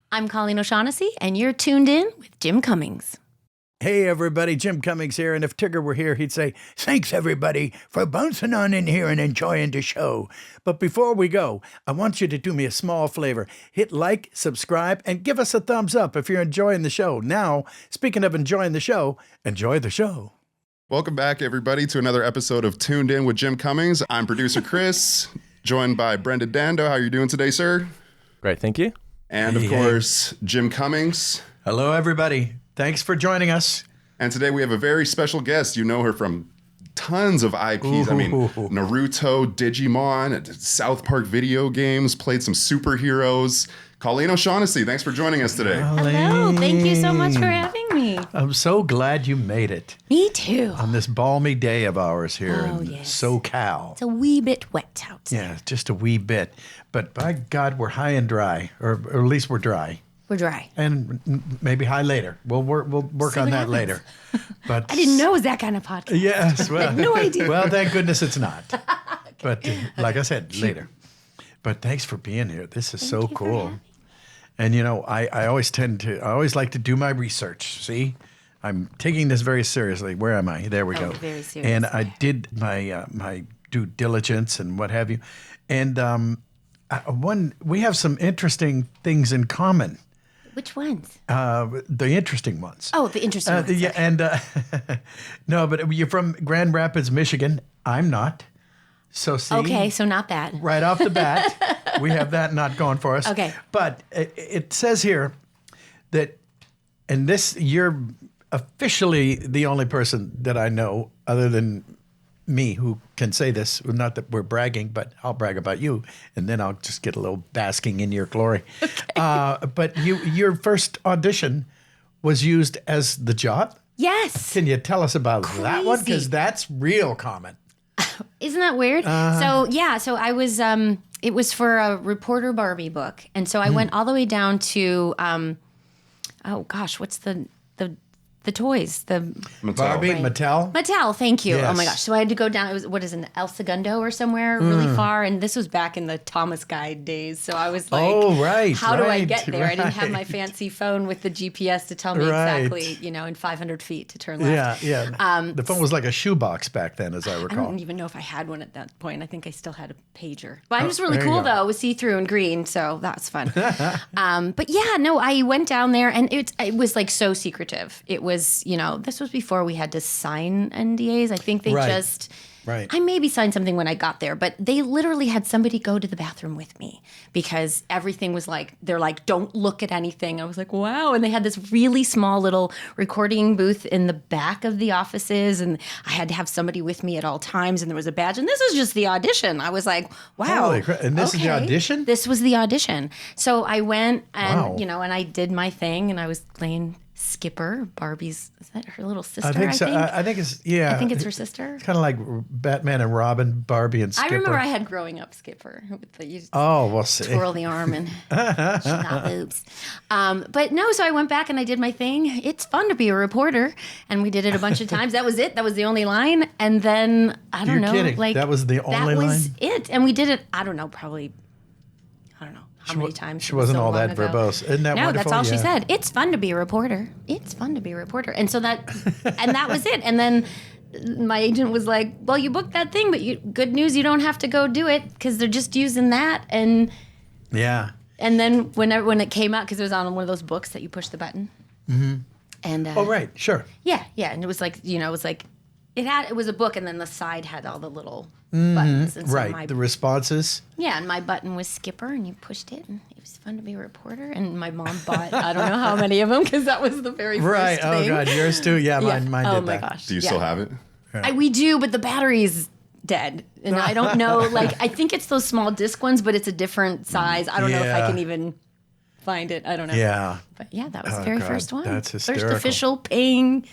I'm Collen O'Shaugnessey, and you're tuned in with Jim Cummings. Hey everybody, Jim Cummings here, and if Tigger were here, he'd say, thanks everybody for bouncing on in here and enjoying the show. But before we go, I want you to do me a small favor. Hit like, subscribe, and give us a thumbs up if you're enjoying the show. Now, speaking of enjoying the show, enjoy the show. Welcome back, everybody, to another episode of Tuned In with Jim Cummings. I'm producer Chris, joined by Brendan Dando. How are you doing today, sir? Great, thank you. And, of course, Jim Cummings. Hello, everybody. Thanks for joining us. And today we have a very special guest. You know her from tons of IPs. I mean, Naruto, Digimon, South Park video games, played some superheroes. Colleen O'Shaugnessey, thanks for joining us today. Hello, thank you so much for having me. I'm so glad you made it. Me too. On this balmy day of ours here in yes. SoCal. It's a wee bit wet outside. Yeah, just a wee bit. But by God, we're high and dry, or at least we're dry. We're dry. And maybe high later. We'll work on that later. But I didn't know it was that kind of podcast. Yes, well. I had no idea. Well, thank goodness it's not. But like I said, later. But thanks for being here. This is so cool. And you know, I always like to do my research. See? I'm taking this very seriously. Where am I? There we go. Very seriously. And I did my my due diligence and what have you. And we have some interesting things in common. Which ones? The interesting ones. Oh, the interesting ones. Yeah, and no, but you're from Grand Rapids, Michigan. I'm not. So see. Okay, so not that. Right off the bat, we have that not going for us. Okay. But it says here that, and this, you're officially the only person that I know other than me who can say this. Not that we're bragging, but I'll brag about you, and then I'll just get a little basking in your glory. Okay. But your first audition was used as the job? Yes. Can you tell us about that one? Because that's real common. Isn't that weird? So I was, it was for a Reporter Barbie book. And so I went all the way down to, what's the toys? The Mattel. Barbie, right. Mattel, thank you. Yes. Oh my gosh. So I had to go down, it was, what is it, El Segundo or somewhere really far. And this was back in the Thomas Guide days. So I was like, how do I get there? I didn't have my fancy phone with the GPS to tell me exactly, in 500 feet to turn left. Yeah. The phone was like a shoebbox back then, as I recall. I don't even know if I had one at that point. I think I still had a pager. But it was really cool, though. It was see-through and green, so that was fun. But yeah, no, I went down there, and it was like so secretive. It was, this was before we had to sign NDAs. I think they just... Right. I maybe signed something when I got there, but they literally had somebody go to the bathroom with me because everything was like, they're like, don't look at anything. I was like, wow. And they had this really small little recording booth in the back of the offices, and I had to have somebody with me at all times, and there was a badge. And this was just the audition. I was like, wow. Holy crap. And this is the audition? This was the audition. So I went and, and I did my thing, and I was playing Skipper, Barbie's, is that her little sister? I think so. I think it's, yeah. I think it's her sister. It's kind of like Batman and Robin, Barbie and Skipper. I remember I had growing up Skipper. You just we'll see. twirl the arm and she's got boobs. But no, so I went back and I did my thing. It's fun to be a reporter. And we did it a bunch of times. That was it. That was the only line. And then, I don't know. Kidding. Like, that was the only line? That was it. And we did it, I don't know how many times. She wasn't all that verbose. Isn't that wonderful? No, that's all she said. It's fun to be a reporter. It's fun to be a reporter. And so that was it. And then my agent was like, well, you booked that thing, but good news, you don't have to go do it because they're just using that. And yeah. And then when it came out, because it was on one of those books that you push the button. Mm-hmm. And right, sure. Yeah. And it was like, it was a book, and then the side had all the little buttons. And so right, the responses. Yeah, and my button was Skipper, and you pushed it, and it was fun to be a reporter. And my mom bought, I don't know how many of them, because that was the very first thing. Oh, God, yours too? Yeah, mine did that. Oh, my gosh. Do you still have it? We do, but the battery's dead. And I don't know, I think it's those small disc ones, but it's a different size. I don't know if I can even find it. I don't know. Yeah. But yeah, that was the very first one. That's hysterical. First official paying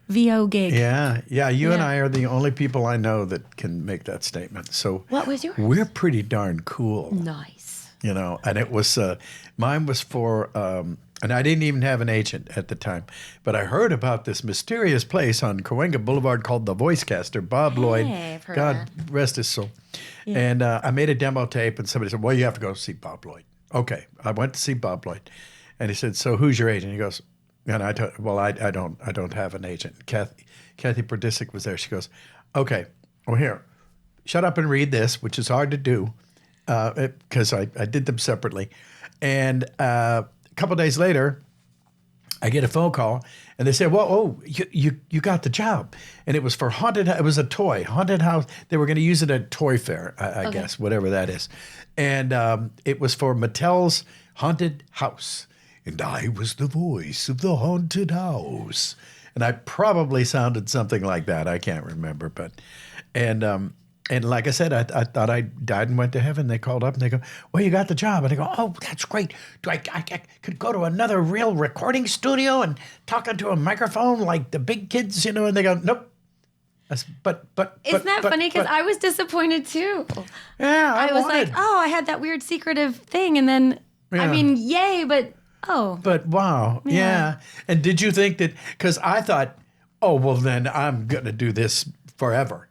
VO gig. Yeah. You and I are the only people I know that can make that statement. So what was yours? We're pretty darn cool. Nice. And it was, mine was for, and I didn't even have an agent at the time, but I heard about this mysterious place on Cahuenga Boulevard called The Voicecaster. Bob Lloyd, I've heard God of that. rest his soul. Yeah. And I made a demo tape, and somebody said, well, you have to go see Bob Lloyd. Okay, I went to see Bob Lloyd. And he said, so who's your agent? He goes, and I don't have an agent. Kathy Perdisic was there. She goes, okay, well, here, shut up and read this, which is hard to do because I did them separately. And a couple of days later, I get a phone call, and they say, "Well, you got the job," and it was for haunted. It was a toy haunted house. They were going to use it at Toy Fair, I guess, whatever that is, and it was for Mattel's Haunted House, and I was the voice of the haunted house, and I probably sounded something like that. I can't remember, but and like I said, I thought I died and went to heaven. They called up and they go, well, you got the job. And I go, oh, that's great. Do I could go to another real recording studio and talk into a microphone like the big kids, And they go, nope. But Isn't that funny? Because I was disappointed too. Yeah, I was like, oh, I had that weird secretive thing. And then, Yeah. I mean, yay, but But wow, yeah. And did you think that, because I thought, oh, well, then I'm going to do this forever.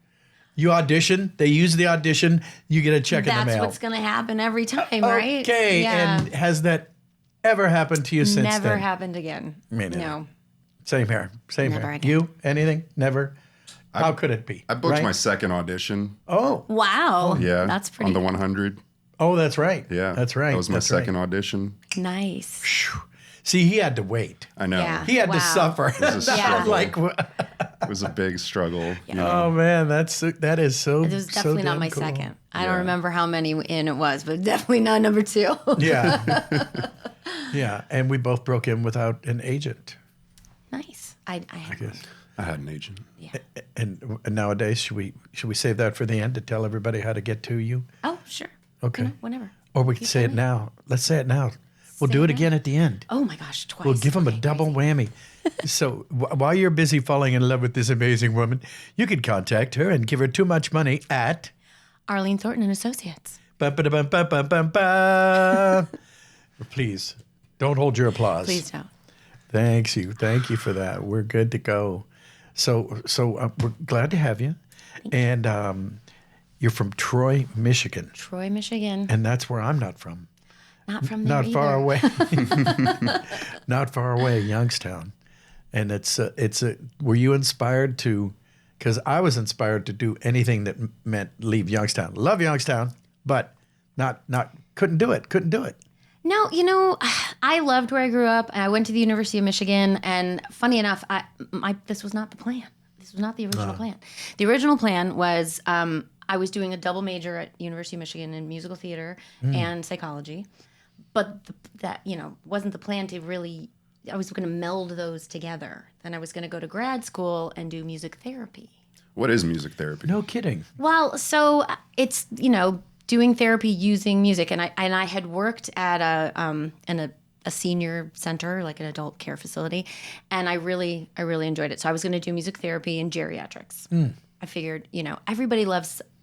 You audition, they use the audition, you get a check in the mail. That's what's going to happen every time, right? Okay, Yeah. and has that ever happened to you since then? Never happened again. Me neither. No. Same here, same Never here. again. You, anything? Never? How could it be? I booked right? my second audition. Oh, Wow. Yeah. That's pretty On the 100. oh, that's right. Yeah. That's right. That was my That's second right. audition. nice. See, he had to wait. I know. Yeah. He had to Wow. suffer. It was a Yeah. struggle. Like, It was a big struggle. You know? oh man, that is so. It was definitely so not damn my cool. second. I don't remember how many in it was, but definitely not number 2. Yeah, yeah, and we both broke in without an agent. Nice. I Yes. I had an agent. And nowadays, should we save that for the end to tell everybody how to get to you? Oh, sure. Okay. Whenever. Or we can say it now. Let's say it now. We'll Say do it it again at the end. Oh my gosh, twice. We'll give them a Okay, double crazy. whammy. So while you're busy falling in love with this amazing woman, you can contact her and give her too much money at Arlene Thornton and Associates. ba-ba-da-bum-bum-bum-bum. Please don't hold your applause. Please don't. Thank you for that. We're good to go. So we're glad to have you, and you're from Troy, Michigan, Troy, Michigan. and that's where I'm not from. Not from there Not far either. away. Not far away, Youngstown. And it's a. Were you inspired to? Because I was inspired to do anything that meant leave Youngstown. Love Youngstown, but not couldn't do it. Couldn't do it. No, I loved where I grew up. I went to the University of Michigan, and funny enough, this was not the plan. This was not the original plan. The original plan was I was doing a double major at University of Michigan in musical theater and psychology, but that wasn't the plan to really. I was going to meld those together. Then I was going to go to grad school and do music therapy. What is music therapy? No kidding. Well, so it's doing therapy using music, and I had worked at a senior center, like an adult care facility, and I really enjoyed it. So I was going to do music therapy and geriatrics. I figured, everybody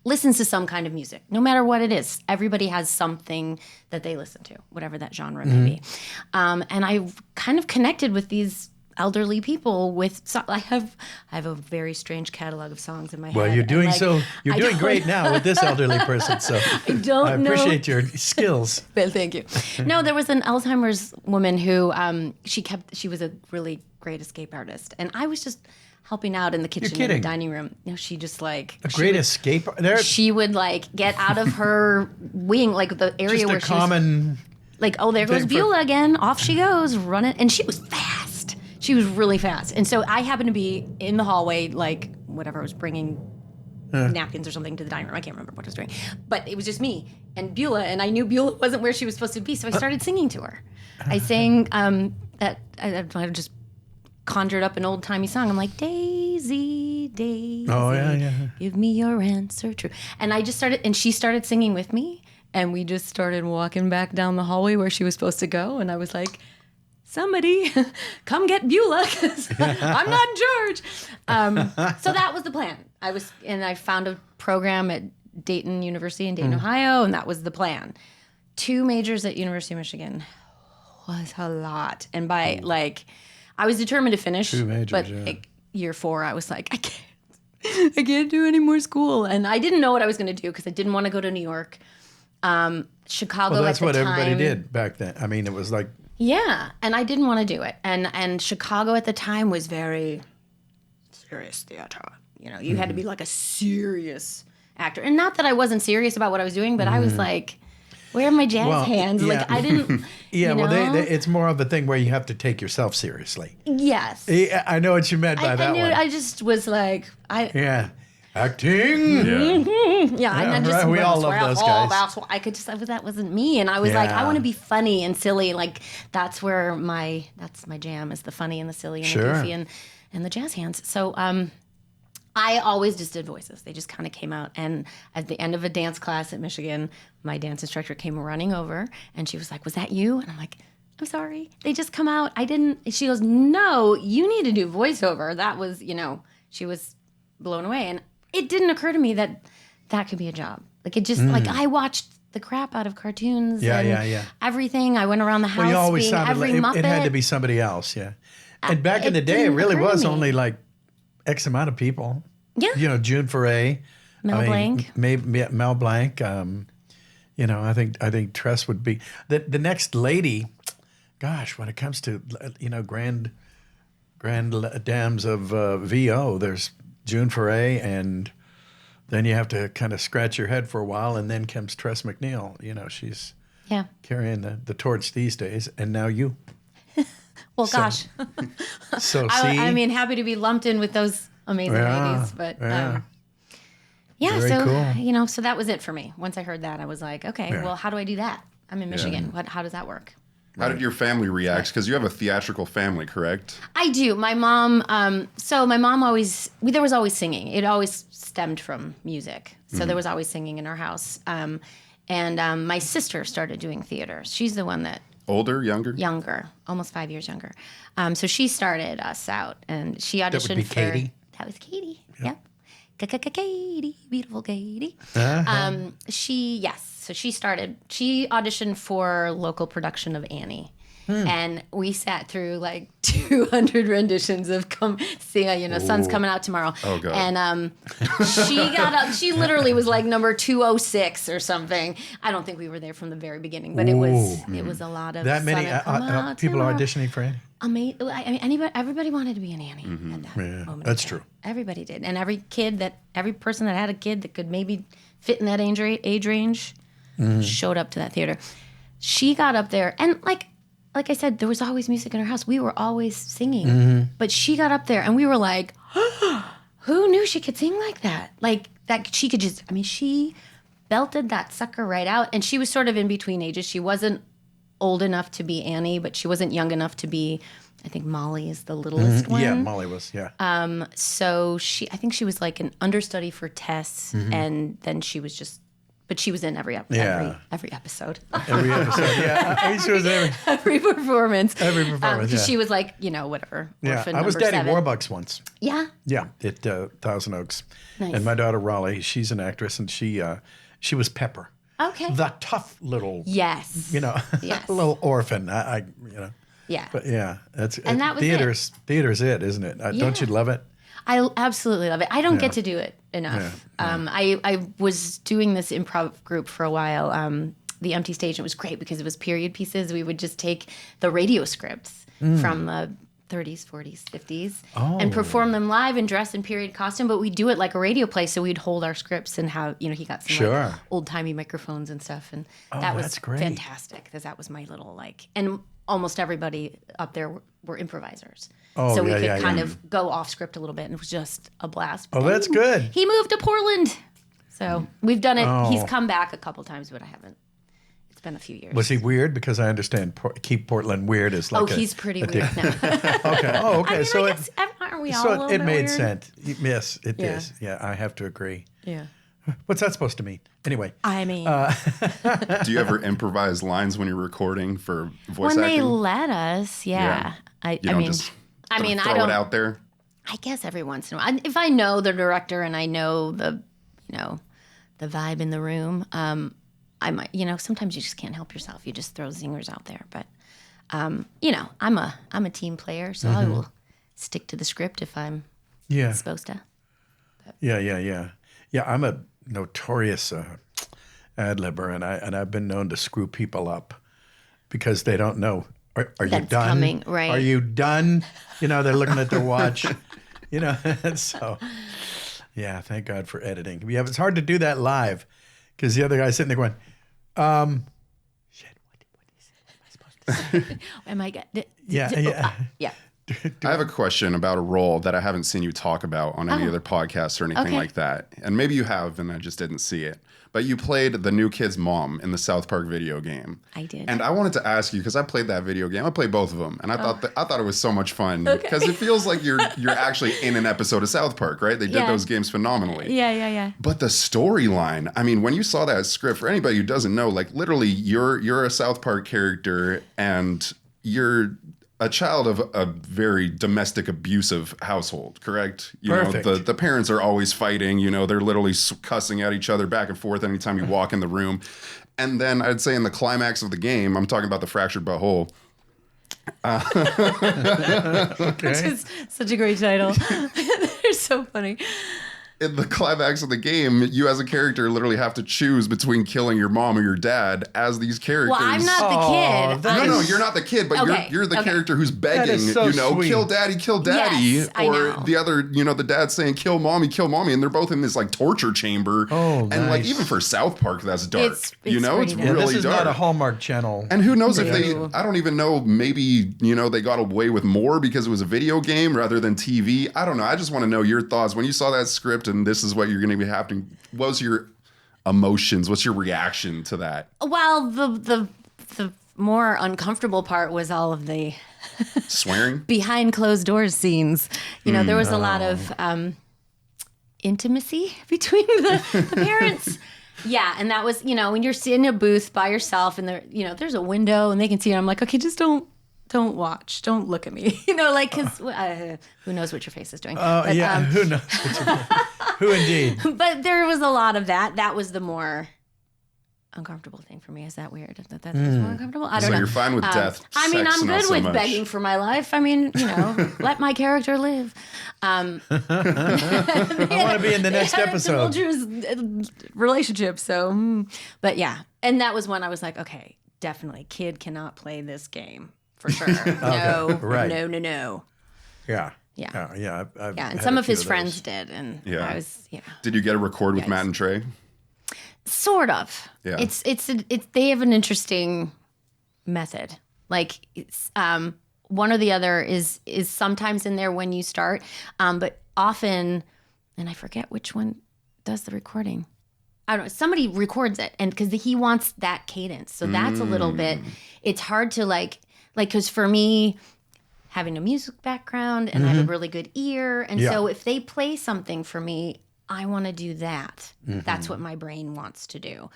listens to some kind of music, no matter what it is. Everybody has something that they listen to, whatever that genre may be. And I kind of connected with these elderly people I have a very strange catalog of songs in my head. Well, you're doing I doing don't- great now with this elderly person. So don't I know. appreciate your skills. Well, thank you. No, there was an Alzheimer's woman who she was a really great escape artist, and I was just helping out in the kitchen and kidding. the dining room. She just like A great escape. There, she would like get out of her wing, like the area just where a she was common. like, oh, there goes thing for- Beulah again. Off she goes, running, and she was fast. She was really fast, and so I happened to be in the hallway, like whatever I was bringing. Napkins or something to the dining room. I can't remember what I was doing. But it was just me and Beulah, and I knew Beulah wasn't where she was supposed to be, so I started singing to her. I sang that I just conjured up an old-timey song. I'm like, Daisy, Daisy, Oh, yeah. give me your answer true. And I just started, and she started singing with me, and we just started walking back down the hallway where she was supposed to go, and I was like, somebody come get Beulah, 'cause I'm not in charge. So that was the plan. I found a program at Dayton University in Dayton, Ohio, and that was the plan. 2 majors at University of Michigan was a lot. And by I was determined to finish. 2 majors, but yeah. year 4, I was like, I can't do any more school. And I didn't know what I was going to do because I didn't want to go to New York. Chicago Well, that's at the what time. everybody did back then. I mean, it was like Yeah, and I didn't want to do it. And Chicago at the time was very serious theater. You know, you had to be like a serious actor. And not that I wasn't serious about what I was doing, but I was like, where are my jazz hands? yeah. Like I didn't. Yeah, you know? well, it's more of a thing where you have to take yourself seriously. Yes. Yeah, I know what you meant by that I knew. one. I just was like, Yeah. Acting. Yeah, and I just right. We all love those guys. I could just that wasn't me, and I was like, I Yeah. want to be funny and silly. Like that's my jam is the funny and the silly and the goofy and the jazz hands. So I always just did voices. They just kind of came out. And at the end of a dance class at Michigan, my dance instructor came running over, and she was like, "Was that you?" And I'm like, "I'm sorry. They just come out. I didn't." She goes, "No, you need to do voiceover." That was, she was blown away, and it didn't occur to me that could be a job. Like it just like I watched the crap out of cartoons and everything. I went around the house Well, you always being sounded every like Muppet. it had to be somebody else, yeah. And back in the day, it didn't really occur to was me. only like X amount of people. Yeah. You know, June Foray. Mel Blanc. Maybe Mel Blanc. I think Tress would be the next lady. Gosh, when it comes to grand dams of VO, there's June Foray, and then you have to kind of scratch your head for a while, and then comes Tress MacNeille. You know, she's carrying the torch these days, and now you. Well, gosh. So see, I mean, happy to be lumped in with those amazing ladies, but Very so cool. so that was it for me. Once I heard that, I was like, okay, well, how do my that? I'm in Michigan. How does that work? How did your family react? Because you have a theatrical family, correct? I do. My mom. My mom always. There was always singing. It always stemmed from music. So there was always singing in our house. And my sister started doing theater. She's the one that. Older, younger? Younger, almost 5 years younger. So she started us out, and she auditioned That would be for. Katie? That was Katie. Yep. Katie, beautiful Katie. Uh-huh. So she started. She auditioned for local production of Annie. And we sat through like 200 renditions of Sun's Coming Out Tomorrow. Oh, God. And she got up. She literally was like number 206 or something. I don't think we were there from the very beginning, but it was a lot of that many people auditioning for Annie. Everybody wanted to be an Annie at that moment. That's true. Everybody did, and every person that had a kid that could maybe fit in that age range showed up to that theater. She got up there, and like I said, there was always music in her house. We were always singing, but she got up there, and we were like, "Who knew she could sing like that? Like that she could just." I mean, she belted that sucker right out, and she was sort of in between ages. She wasn't old enough to be Annie, but she wasn't young enough to be. I think Molly is the littlest one. Yeah, Molly was. Yeah. So I think she was like an understudy for Tess, and then she was just. But she was in every episode. Every episode, yeah. I mean, she was in every performance. Yeah. She was like, whatever. Yeah, I was Daddy Warbucks once. Yeah? Yeah, at Thousand Oaks. Nice. And my daughter Raleigh, she's an actress, and she was Pepper. Okay. The tough little, yes. little orphan. Yeah. But yeah, that was theater's it, isn't it? Don't you love it? I absolutely love it. I don't get to do it enough. I was doing this improv group for a while, the Empty Stage, and it was great because it was period pieces. We would just take the radio scripts from the 30s, 40s, 50s and perform them live and dress in period costume, but we'd do it like a radio play, so we'd hold our scripts and have, he got some like, old-timey microphones and stuff, and that was fantastic because that was my little and almost everybody up there were improvisers. So we could kind of go off script a little bit, and it was just a blast. But that's good. He moved to Portland. So we've done it. He's come back a couple times, but I haven't. It's been a few years. Was he weird? Because I understand keep Portland weird is like he's pretty weird now. Okay. Oh, okay. I guess, aren't we all a little it bit made weird? sense. Yes, it is. Yeah, I have to agree. Yeah. What's that supposed to mean? Anyway. I mean. Do you ever improvise lines when you're recording for voice when acting? they let us, yeah. I mean, throw it out there. I guess every once in a while, if I know the director and I know the vibe in the room, I might. Sometimes you just can't help yourself. You just throw zingers out there. But I'm a team player, so I will stick to the script if I'm supposed to. But. Yeah. I'm a notorious ad-libber, and I've been known to screw people up because they don't know Are you That's done? coming, right. Are you done? You know, they're looking at their watch. You know, so yeah, thank God for editing. Yeah, it's hard to do that live because the other guy's sitting there going, shit, what am I supposed to say? Am I good? Yeah. I have a question about a role that I haven't seen you talk about on any other podcasts or anything like that. And maybe you have, and I just didn't see it. But you played the new kid's mom in the South Park video game. I did. And I wanted to ask you, because I played that video game. I played both of them. And I thought it was so much fun. Because it feels like you're actually in an episode of South Park, right? They did those games phenomenally. Yeah. But the storyline, I mean, when you saw that script, for anybody who doesn't know, like literally you're a South Park character and you're a child of a very domestic abusive household, correct? You Perfect. know, the parents are always fighting, you know, they're literally cussing at each other back and forth anytime you walk in the room. And then I'd say in the climax of the game, I'm talking about the fractured butthole. Which is such a great title. They're so funny. In the climax of the game, you as a character literally have to choose between killing your mom or your dad as these characters. Well, I'm not the kid. No, you're not the kid, but you're the character who's begging, so sweet. kill daddy, Yes, I or know. the other, the dad's saying kill mommy, and they're both in this like torture chamber. Oh, and like nice. even for South Park, that's dark. It's it's pretty dark. really this is dark. not a Hallmark Channel. And who knows if No. I don't even know, maybe, they got away with more because it was a video game rather than TV. I don't know. I just want to know your thoughts. When you saw that script and this is what you're going to be happening, what was your emotions? What's your reaction to that? Well, the more uncomfortable part was all of the Swearing? behind closed doors scenes. There was a lot of intimacy between the parents. Yeah, and that was, when you're sitting in a booth by yourself and there's a window and they can see you. I'm like, okay, just don't watch. Don't look at me. Because who knows what your face is doing. Oh, yeah, who knows? Who indeed? But there was a lot of that. That was the more uncomfortable thing for me. Is that weird? That's more uncomfortable? I don't know. So you're fine with death. I mean, sex, I'm not good so with much. begging for my life. I mean, let my character live. I want to be in the next had a episode. tumultuous relationship. So, but yeah. And that was when I was like, okay, definitely kid cannot play this game for sure. No, right. no. Yeah. Yeah. I've Yeah. And had some a of few his those. friends did. And I was, Did you get a record with Yikes. Matt and Trey? Sort of. Yeah. It's they have an interesting method. Like it's, one or the other is sometimes in there when you start, but often, and I forget which one does the recording. I don't know. Somebody records it, and because he wants that cadence, so that's a little bit. It's hard to like because for me, having a music background and I have a really good ear, and so if they play something for me, I want to do that. That's what my brain wants to do.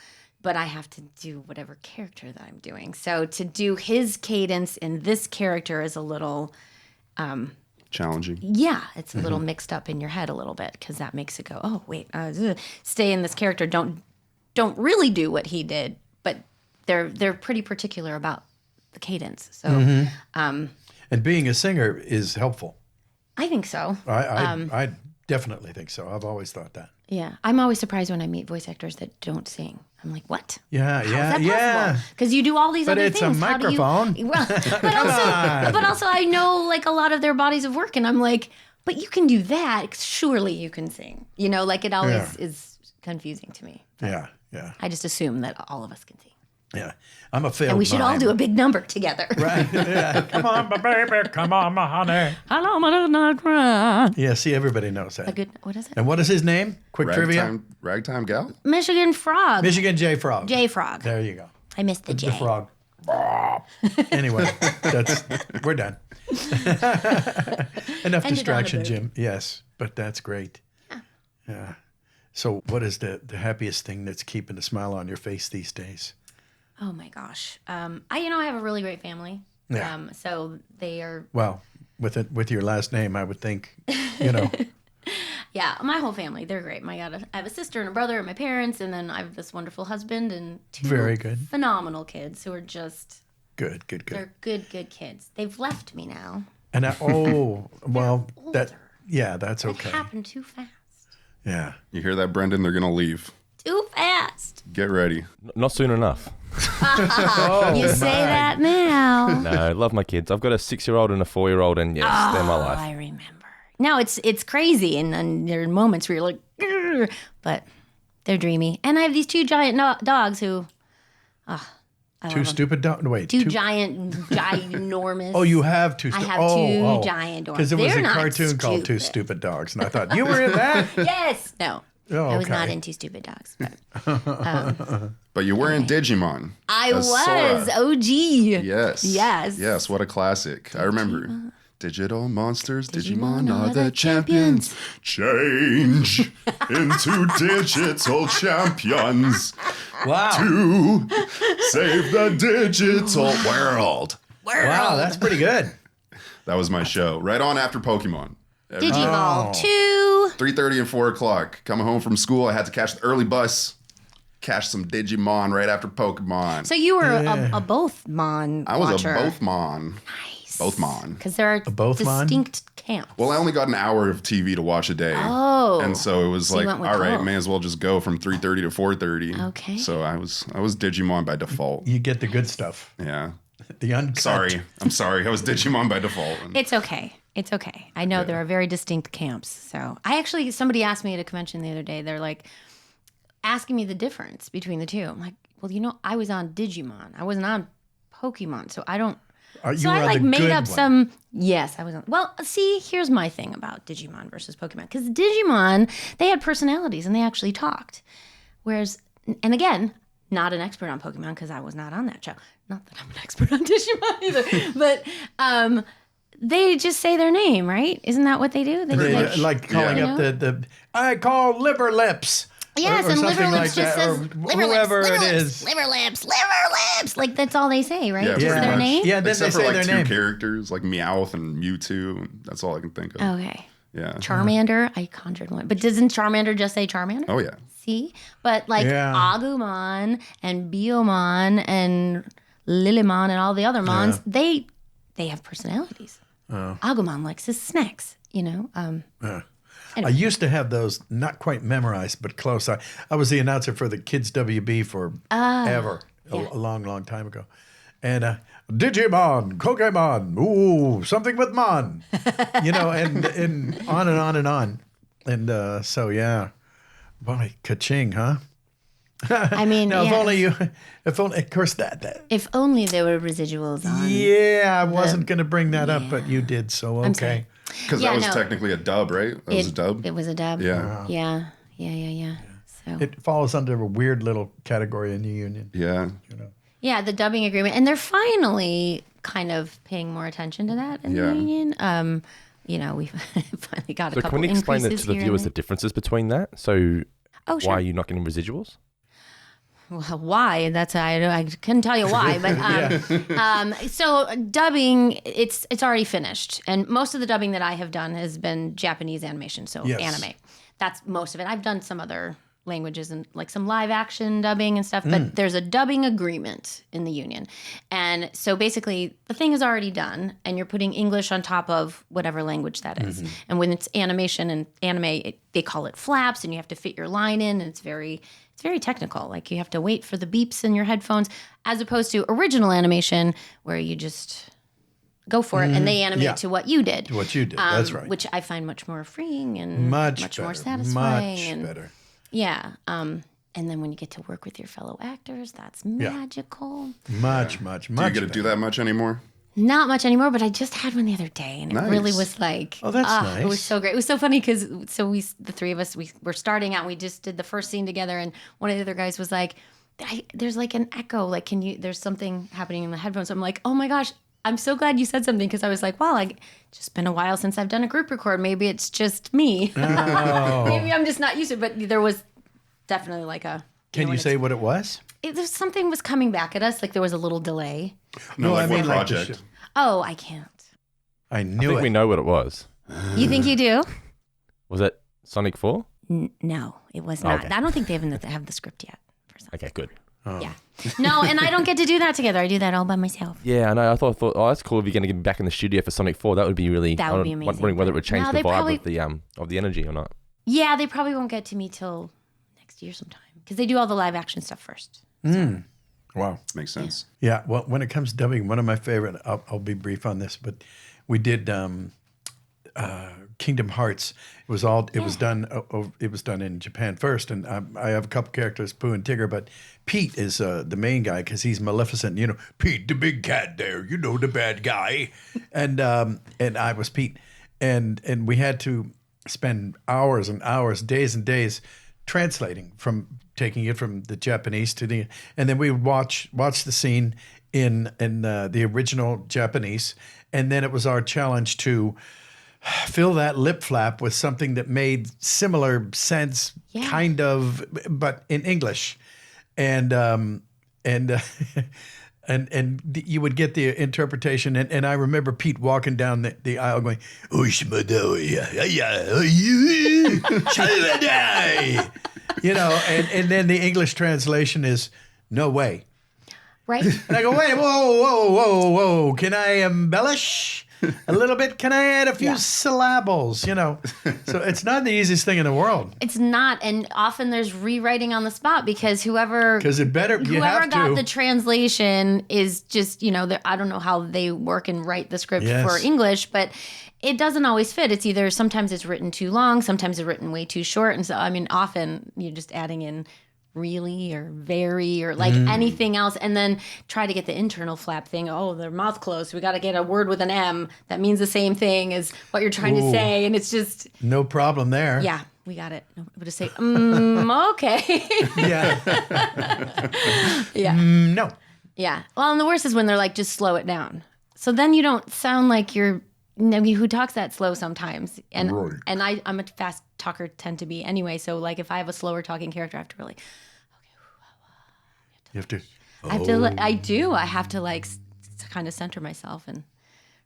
But I have to do whatever character that I'm doing. So to do his cadence in this character is a little, Challenging. it's a little mixed up in your head a little bit because that makes it go, oh, wait, stay in this character. Don't really do what he did, but they're pretty particular about the cadence. So And being a singer is helpful. I think so. I definitely think so. I've always thought that. Yeah. I'm always surprised when I meet voice actors that don't sing. I'm like, what? Yeah. Because you do all these But other it's things. a How do you- microphone. Well, but also I know like a lot of their bodies of work, and I'm like, but you can do that. Surely you can sing. Like it always is confusing to me. Yeah. I just assume that all of us can sing. Yeah. I'm a failed And we should all mime. do a big number together. Right. Yeah. Come on, my baby. Come on, my honey. Hello, my not cry. Yeah, see, everybody knows that. What is it? And what is his name? Quick trivia. Ragtime gal? Michigan Frog. Michigan J Frog. J Frog. There you go. I missed the J. The frog. Anyway, we're done. Enough distraction, on a Jim. Yes, but that's great. Yeah. So what is the happiest thing that's keeping a smile on your face these days? Oh my gosh. I have a really great family. Yeah. So they are. Well, with your last name, I would think, Yeah, my whole family, they're great. I have a sister and a brother and my parents, and then I have this wonderful husband and two Very good. phenomenal kids who are just, Good. they're good kids. They've left me now. And that's That okay. happened too fast. Yeah. You hear that, Brendan? They're going to leave. Too fast. Get ready. Not soon enough. You say that now. No, I love my kids. I've got a 6-year-old and a 4-year-old, and yes, they're my life. I remember. No, it's crazy, and there are moments where you're like, "Grr," but they're dreamy. And I have these 2 giant dogs who, Two stupid dogs. Wait, two giant, ginormous. Oh, you have 2. I have 2 giant dogs. Because it was They're a not cartoon called 2 stupid. Stupid Dogs, and I thought you were in that. Yes. No. Oh, I was okay. not into stupid dogs. But But you were in Digimon. I as was Sora. OG. Yes. Yes. Yes, what a classic. I remember. Digital monsters, Digimon are the champions. Change into digital champions Wow. to save the digital world. Wow, that's pretty good. That was my show. Right on after Pokemon. Digiball 2. 3:30 and 4 o'clock. Coming home from school, I had to catch the early bus. Catch some Digimon right after Pokemon. So you were a both Mon I was watcher. a both Mon. Nice. Both Mon. Because there are both Mon? distinct camps. Well, I only got an hour of TV to watch a day. Oh. And so it was So you like, went with all right, both. may as well just go from 3:30 to 4:30. Okay. So I was Digimon by default. You get the good stuff. Yeah. The uncut. Sorry. I'm sorry. I was Digimon by default. It's okay. It's okay. I know there are very distinct camps. So somebody asked me at a convention the other day, they're like asking me the difference between the two. I'm like, well, I was on Digimon. I wasn't on Pokemon. So I don't. You So were I on the made good up one. some. Yes, I was on. Well, see, here's my thing about Digimon versus Pokemon. Because Digimon, they had personalities and they actually talked. Whereas, and again, not an expert on Pokemon because I was not on that show. Not that I'm an expert on Digimon either. But they just say their name, right? Isn't that what they do? They They, like calling Yeah. up the I call liver lips. Yes, or and something liver like lips just that, says or liver whoever lips, it liver is. lips, liver lips, liver lips. Like that's all they say, right? Yeah, Just pretty their much. name. Yeah, then Except they for say like their two name. characters, like Meowth and Mewtwo. That's all I can think of. Okay. Yeah. Charmander, I conjured one. But doesn't Charmander just say Charmander? Oh, yeah. See? But like Yeah. Agumon and Biomon and Lilymon and all the other Mons, they have personalities. Agumon likes his snacks, I used to have those not quite memorized, but close. I was the announcer for the Kids WB for ever, a long, long time ago. And Digimon, Pokemon, ooh, something with Mon, and on and on and on. And so, yeah, boy, ka-ching, huh? I mean, Now, yes. if only, of course, that. If only there were residuals on. Yeah, I wasn't going to bring that up, but you did, so okay. sorry. Because Yeah, that was no. technically a dub, right? That was a dub? It was a dub. Yeah. Yeah. So It falls under a weird little category in the union. Yeah. yeah, the dubbing agreement, and they're finally kind of paying more attention to that in Yeah. the union. We've finally got a So couple can we explain that increases to the here viewers and the differences between that? So Oh, sure. why are you not getting residuals? Well, why? That's I couldn't tell you why, but so dubbing, it's already finished, and most of the dubbing that I have done has been Japanese animation, so Yes. anime. That's most of it. I've done some other languages and like some live action dubbing and stuff, but there's a dubbing agreement in the union, and so basically the thing is already done, and you're putting English on top of whatever language that is. And when it's animation and anime, they call it flaps, and you have to fit your line in, and it's very technical. Like you have to wait for the beeps in your headphones, as opposed to original animation where you just go for it and they animate Yeah. to what you did. What you did, that's right. Which I find much more freeing and Much more better, satisfying. much and, better. Yeah. And then when you get to work with your fellow actors, that's magical. Much Do you get to better. do that much anymore? Not much anymore, but I just had one the other day, and Nice. it really was like, Oh, that's It was nice. so great. It was so funny because the three of us, we were starting out. We just did the first scene together, and one of the other guys was like, "There's like an echo. Like, there's something happening in the headphones." So I'm like, "Oh my gosh, I'm so glad you said something," because I was like, "Well, just been a while since I've done a group record. Maybe it's just me. Oh. Maybe I'm just not used to it." But there was definitely like a. Can you say what it was? There's something was coming back at us. Like there was a little delay. No, like I mean, what like the project? sh- Oh, I can't. I I knew think it. we know what it was. You think you do? Was it Sonic 4? No, it was not. Okay. I don't think they even have the script yet. For some- Okay, good. Yeah. No, and I don't get to do that together. I do that all by myself. Yeah, I know. I thought, oh, that's cool if you're going to get back in the studio for Sonic 4. That would be really. That would be I'm amazing. wondering whether it would change No, the they vibe probably- of the energy or not. Yeah, they probably won't get to me till next year sometime because they do all the live action stuff first. Wow. Makes sense. Yeah. Well, when it comes to dubbing, one of my favorite, I'll be brief on this, but we did Kingdom Hearts. It was done in Japan first, and I have a couple characters, Pooh and Tigger, but Pete is the main guy because he's Maleficent. You know, Pete, the big cat there. You know, the bad guy, and I was Pete, and we had to spend hours and hours, days and days, translating taking it from the Japanese to the, and then we would watch the scene in the original Japanese, and then it was our challenge to fill that lip flap with something that made similar sense, kind of, but in English, and you would get the interpretation. And I remember Pete walking down the aisle going, you know, and then the English translation is no way. Right. And I go, wait, whoa. Can I embellish a little bit? Can I add a few syllables? You know, so it's not the easiest thing in the world. It's not, and often there's rewriting on the spot because whoever got the translation is just, you know, I don't know how they work and write the script for English, but it doesn't always fit. It's either sometimes it's written too long, sometimes it's written way too short, and so I mean, often you're just adding in really or very or like anything else, and then try to get the internal flap thing. Oh, their mouth closed. We got to get a word with an M that means the same thing as what you're trying to say, and it's just no problem there. Yeah, we got it. We'll just say, okay. Yeah. No. Yeah. Well, and the worst is when they're like, just slow it down. So then you don't sound like you're. I mean, who talks that slow sometimes? And I'm a fast talker, tend to be anyway. So like, if I have a slower talking character, I have to really, You have to. I have to like kind of center myself and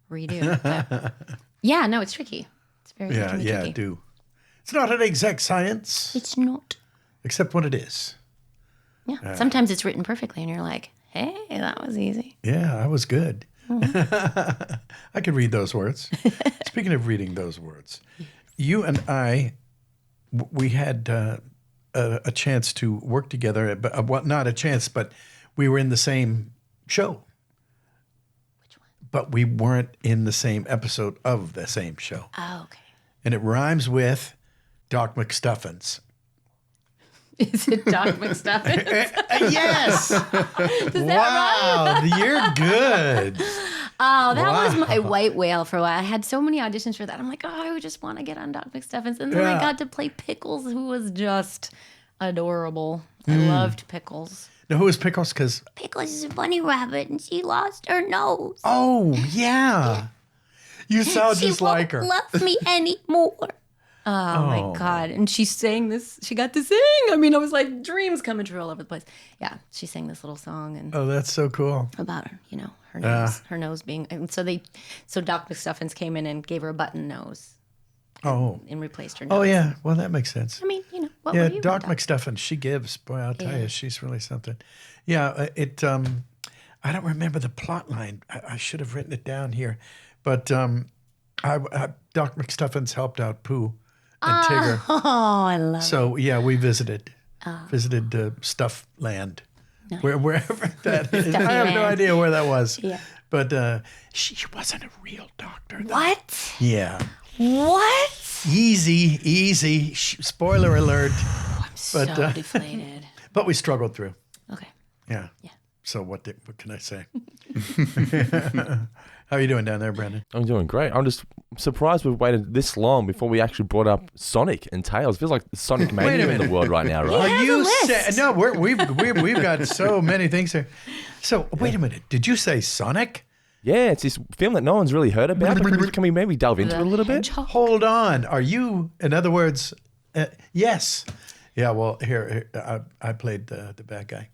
redo. But yeah, no, it's tricky. It's very tricky. Yeah, do. It's not an exact science. It's not. Except when it is. Yeah. Sometimes it's written perfectly, and you're like, hey, that was easy. Yeah, I was good. I could read those words. Speaking of reading those words, you and I, we had a chance to work together. But well, not a chance, but we were in the same show. Which one? But we weren't in the same episode of the same show. Oh, okay. And it rhymes with Doc McStuffins. Is it Doc McStuffins? Yes. Does Wow, you're good. Oh, that was my white whale for a while. I had so many auditions for that. I'm like, oh, I would just want to get on Doc McStuffins. And then I got to play Pickles, who was just adorable. I loved Pickles. Now, who is Pickles? Because Pickles is a bunny rabbit, and she lost her nose. Oh, yeah. You sound just like her. She won't love me anymore. Oh, my God. And she sang this. She got to sing. I mean, I was like, dreams coming true all over the place. Yeah, she sang this little song and Oh, that's so cool. about her, you know, her nose being. And so Doc McStuffins came in and gave her a button nose. Oh. And replaced her nose. Oh, yeah. Well, that makes sense. I mean, you know, what Yeah, were you? Doc McStuffins, she gives. Boy, I'll tell you, she's really something. Yeah, I don't remember the plot line. I should have written it down here. But Doc McStuffins helped out Pooh and Tigger. Oh, I love it. So, yeah, we visited Stuff Land, wherever that is. I have no idea where that was. Yeah. But she wasn't a real doctor, though. What? Yeah. What? Easy. Spoiler alert. I'm so deflated. But we struggled through. Okay. Yeah. Yeah. So what can I say? How are you doing down there, Brandon? I'm doing great. I'm just surprised we've waited this long before we actually brought up Sonic and Tails. It feels like Sonic mania in the world right now, right? He has a list. No, we've got so many things here. So wait a minute. Did you say Sonic? Yeah, it's this film that no one's really heard about. But can we maybe delve into it a little bit? Hedgehog. Hold on. Are you, in other words, yes. Yeah, well, here I played the bad guy.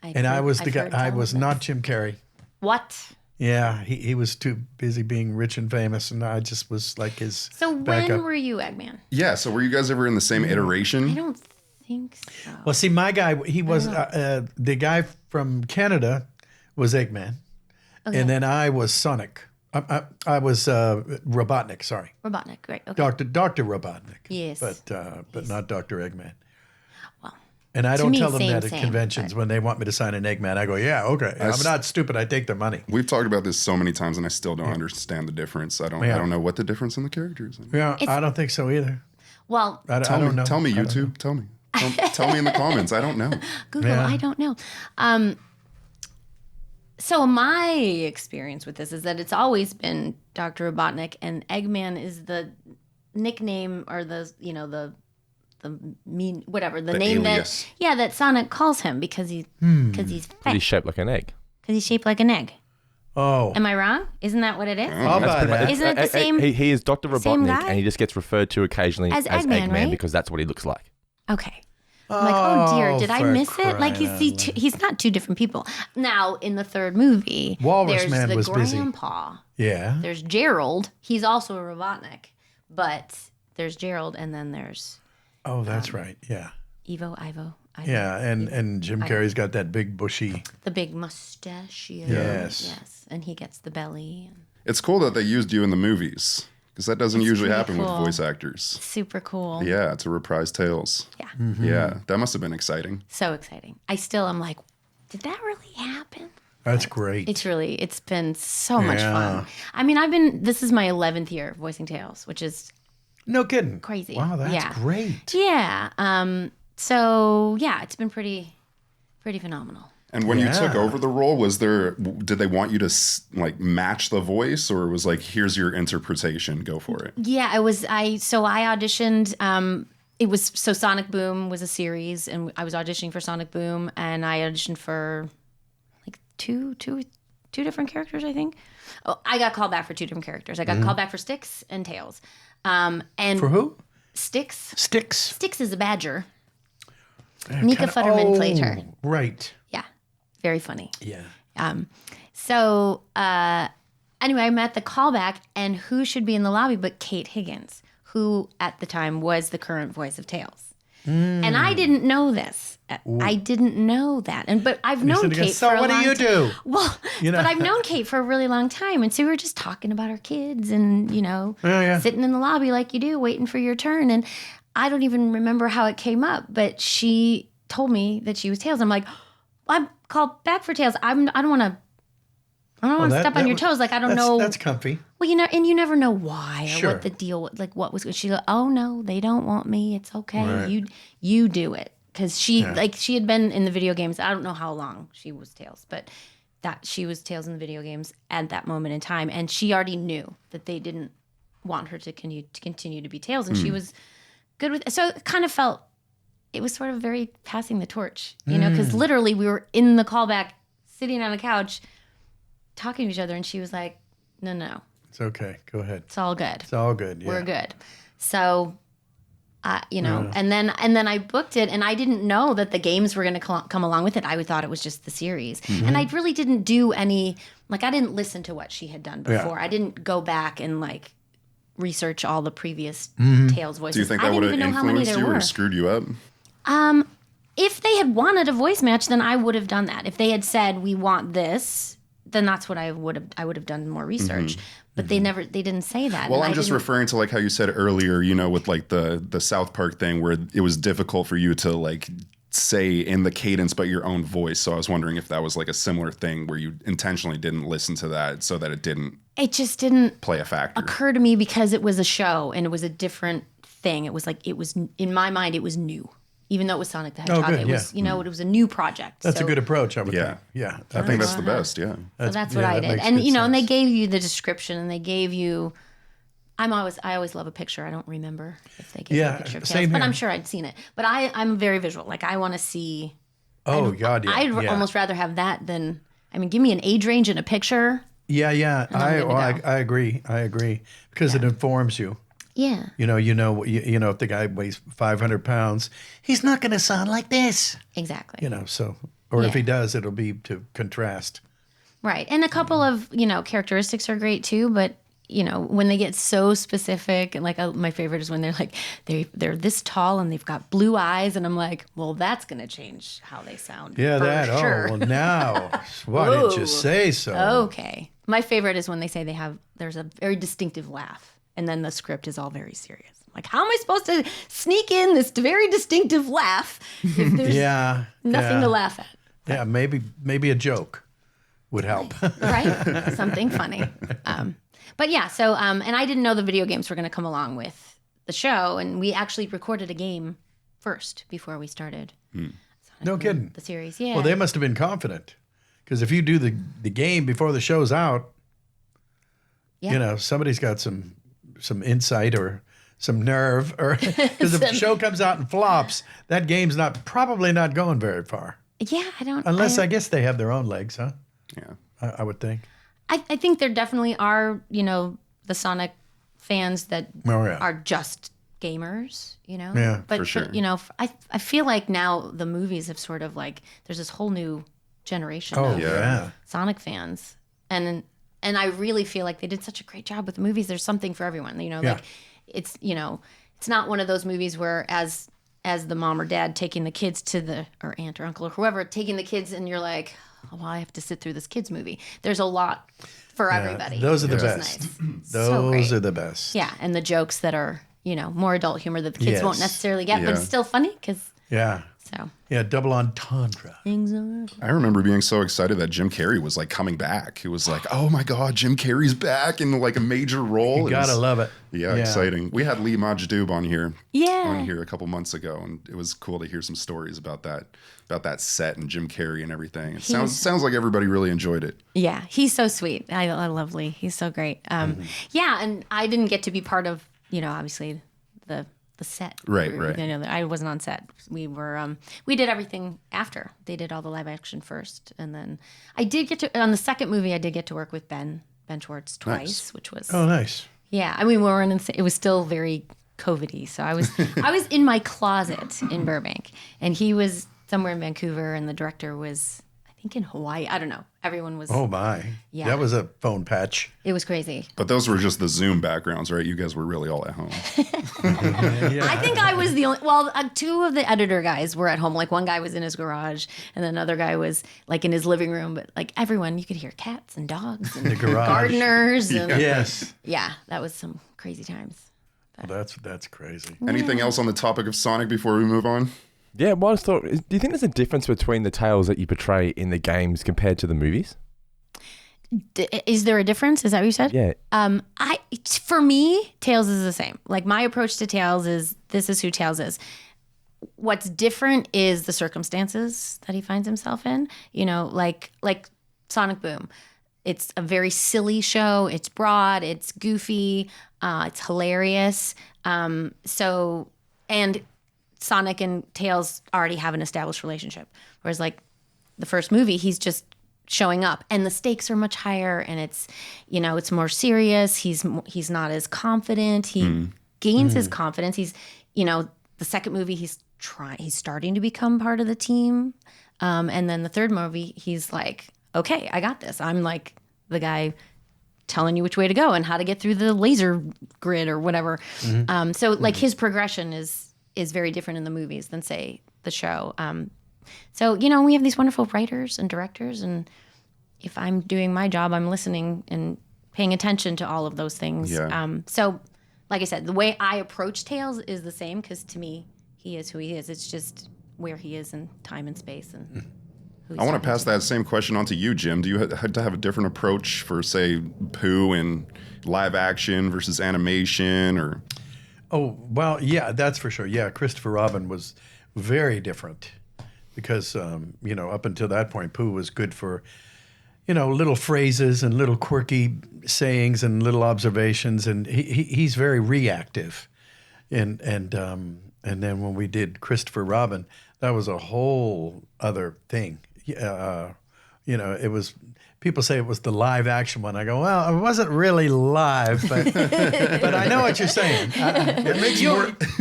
I was the guy. I was not Jim Carrey. What? Yeah, he was too busy being rich and famous, and I just was like his So backup. when were you Eggman? Yeah, so were you guys ever in the same I iteration? don't think so. Well, see, my guy, he was the guy from Canada was Eggman, and then I was Sonic. I was Robotnik. Sorry, Robotnik, great. Okay. Dr. Robotnik. Yes. but not Dr. Eggman. Well, And I To don't me, tell them same, that at same, conventions when they want me to sign an Eggman. I go, yeah, okay. I'm not stupid. I take their money. We've talked about this so many times, and I still don't understand the difference. I don't know what the difference in the characters is. Yeah, I don't think so either. Well, I don't know. Tell me, YouTube. Tell me. Tell me in the comments. I don't know. Google, Yeah. I don't know. So my experience with this is that it's always been Dr. Robotnik, and Eggman is the nickname or the name alias. that Sonic calls him because he's He's fake, shaped like an egg. because he's shaped like an egg. Oh. Am I wrong? Isn't that what it is? How about that? Isn't it the same? He is Dr. same Robotnik, guy? and he just gets referred to occasionally As as Eggman, Eggman right? because that's what he looks like. Okay. I'm like, oh dear, did I for miss it? Like crying out he's not two different people. Now in the third movie, Walrus there's Man the was busy. grandpa. Yeah. There's Gerald. He's also a Robotnik, but there's Gerald, and then there's Oh, that's right. Yeah. Ivo. Yeah, and Jim Carrey's got that big bushy. The big mustachio. Yes. And he gets the belly. It's cool that they used you in the movies because that doesn't usually pretty happen cool. with voice actors. Super cool. Yeah, to reprise tales. Yeah. Yeah, that must have been exciting. So exciting. I'm like, did that really happen? That's great. It's been so much Yeah. fun. I mean, this is my 11th year voicing Tails, which is No kidding. crazy. Wow, that's Yeah. great. Yeah. So yeah, it's been pretty phenomenal. And when you took Yeah. over the role, did they want you to match the voice, or was like, here's your interpretation, go for it? Yeah, I auditioned. It was Sonic Boom was a series, and I was auditioning for Sonic Boom, and I auditioned for like two different characters, I think. Oh, I got called back for two different characters. I got called back for Sticks and Tails. And For who? Sticks. Sticks. Sticks is a badger. Nika Futterman played her. Right. Yeah, very funny. Yeah. Anyway, I met the callback, and who should be in the lobby but Kate Higgins, who at the time was the current voice of Tails. And I didn't know this. I didn't know that. But I've known Kate so for a what do long you time. do? Well, You know? but I've known Kate for a really long time. And so we were just talking about our kids and, Yeah. sitting in the lobby like you do, waiting for your turn. And I don't even remember how it came up, but she told me that she was Tails. I'm like, I'm called back for Tails. I don't want to step on your toes. Like, I don't know. That's comfy. Well, and you never know why or Sure. what the deal, like what was. She go, oh no, they don't want me. It's okay. Right. You do it, because she had been in the video games. I don't know how long she was Tails, but that she was Tails in the video games at that moment in time, and she already knew that they didn't want her to continue to be Tails, and she was good with. So it kind of felt it was sort of very passing the torch, because literally we were in the callback, sitting on a couch, talking to each other, and she was like, no. It's okay. Go ahead. It's all good. It's all good. Yeah. We're good. So, and then I booked it, and I didn't know that the games were going to come along with it. I thought it was just the series, and I really didn't do any. Like, I didn't listen to what she had done before. I didn't go back and research all the previous Tails voices. Do you think I that would didn't have even know how many influenced there you were. or screwed you up? If they had wanted a voice match, then I would have done that. If they had said we want this, then that's what I would have done more research. But they didn't say that. Well, and I'm just referring to how you said earlier, with the South Park thing where it was difficult for you to say in the cadence but your own voice. So I was wondering if that was a similar thing where you intentionally didn't listen to that so that it didn't It didn't play a factor. occur to me because it was a show and it was a different thing. It was in my mind it was new. Even though it was Sonic the Hedgehog, good, it was it was a new project. That's a good approach, I would Yeah. think. Yeah. I think that's the best, yeah. So that's what I did. makes And good and they sense. gave you the description, and they gave you. I always love a picture. I don't remember if they gave me a picture of same Tails, but here. I'm sure I'd seen it. But I'm very visual. I want to see. Oh, God, yeah. I'd almost rather have that than. Give me an age range and a picture. Yeah. I'm good to I agree. Because it informs you. Yeah. If the guy weighs 500 pounds, he's not going to sound like this. Exactly. Or if he does, it'll be to contrast. Right. And a couple of, characteristics are great too, but when they get so specific, and my favorite is when they're they're this tall and they've got blue eyes, and I'm like, well, that's going to change how they sound. Yeah, for sure. Oh, well, now, why didn't you say so? Okay. My favorite is when they say there's a very distinctive laugh. and then the script is all very serious. Like, how am I supposed to sneak in this very distinctive laugh if there's nothing to laugh at? Yeah, maybe a joke would help. Right? Something funny. But yeah, so, and I didn't know the video games were going to come along with the show, and we actually recorded a game first before we started. No kidding. The series, yeah. Well, they must have been confident, because if you do the game before the show's out, somebody's got some insight or some nerve, or because if the show comes out and flops, that game's probably not going very far. Yeah, Unless I guess they have their own legs, huh? Yeah. I would think. I think there definitely are, the Sonic fans that are just gamers, Yeah, but, for sure. I feel like now the movies have sort of like, there's this whole new generation of Sonic fans. And I really feel like they did such a great job with the movies. There's something for everyone, like it's, it's not one of those movies where as the mom or dad taking the kids or aunt or uncle or whoever, taking the kids and you're like, oh, well, I have to sit through this kids movie. There's a lot for everybody. Those are the which is best. Nice. Those are the best. Yeah, and the jokes that are, more adult humor that the kids won't necessarily get, but it's still funny because. Yeah. So. Yeah, double entendre. Things are. I remember being so excited that Jim Carrey was like coming back. It was like, oh my God, Jim Carrey's back in like a major role. You gotta love it. Yeah, exciting. We had Lee Majdoub on here a couple months ago, and it was cool to hear some stories about that set and Jim Carrey and everything. It sounds like everybody really enjoyed it. Yeah, he's so sweet. I love Lee. He's so great. Yeah, and I didn't get to be part of, obviously the set. Right. I wasn't on set. We were we did everything after. They did all the live action first, and then I did get to on the second movie. I did get to work with Ben Schwartz twice, which was nice. Yeah, I mean we were it was still very COVID-y, so I was in my closet in Burbank, and he was somewhere in Vancouver, and the director was I think in Hawaii. I don't know. Everyone was. Oh my! Yeah, that was a phone patch. It was crazy. But those were just the Zoom backgrounds, right? You guys were really all at home. I think I was the only. Well, two of the editor guys were at home. Like one guy was in his garage, and another guy was like in his living room. But like everyone, you could hear cats and dogs and the garage. gardeners. And, Yes. Yeah, that was some crazy times. Well, that's crazy. Anything else on the topic of Sonic before we move on? Yeah, well, I just thought, do you think there's a difference between the tales that you portray in the games compared to the movies? Is there a difference? Is that what you said? Yeah. For me, Tails is the same. Like my approach to Tails is this is who Tails is. What's different is the circumstances that he finds himself in. Like Sonic Boom. It's a very silly show. It's broad. It's goofy. It's hilarious. And Sonic and Tails already have an established relationship. Whereas like the first movie, he's just showing up and the stakes are much higher and it's, it's more serious. He's not as confident. He gains his confidence. He's, the second movie, he's starting to become part of the team. And then the third movie, he's like, okay, I got this. I'm like the guy telling you which way to go and how to get through the laser grid or whatever. So like his progression is very different in the movies than say the show. So, we have these wonderful writers and directors, and if I'm doing my job, I'm listening and paying attention to all of those things. Yeah. So like I said, the way I approach Tails is the same because to me, he is who he is. It's just where he is in time and space. And who he's I want to talking pass that same question on to you, Jim. Do you have to have a different approach for, say, Pooh in live action versus animation or... Oh, well, yeah, that's for sure. Yeah, Christopher Robin was very different because, up until that point, Pooh was good for, little phrases and little quirky sayings and little observations, and he's very reactive. And then when we did Christopher Robin, that was a whole other thing. It was... People say it was the live action one. I go, well, it wasn't really live, but I know what you're saying.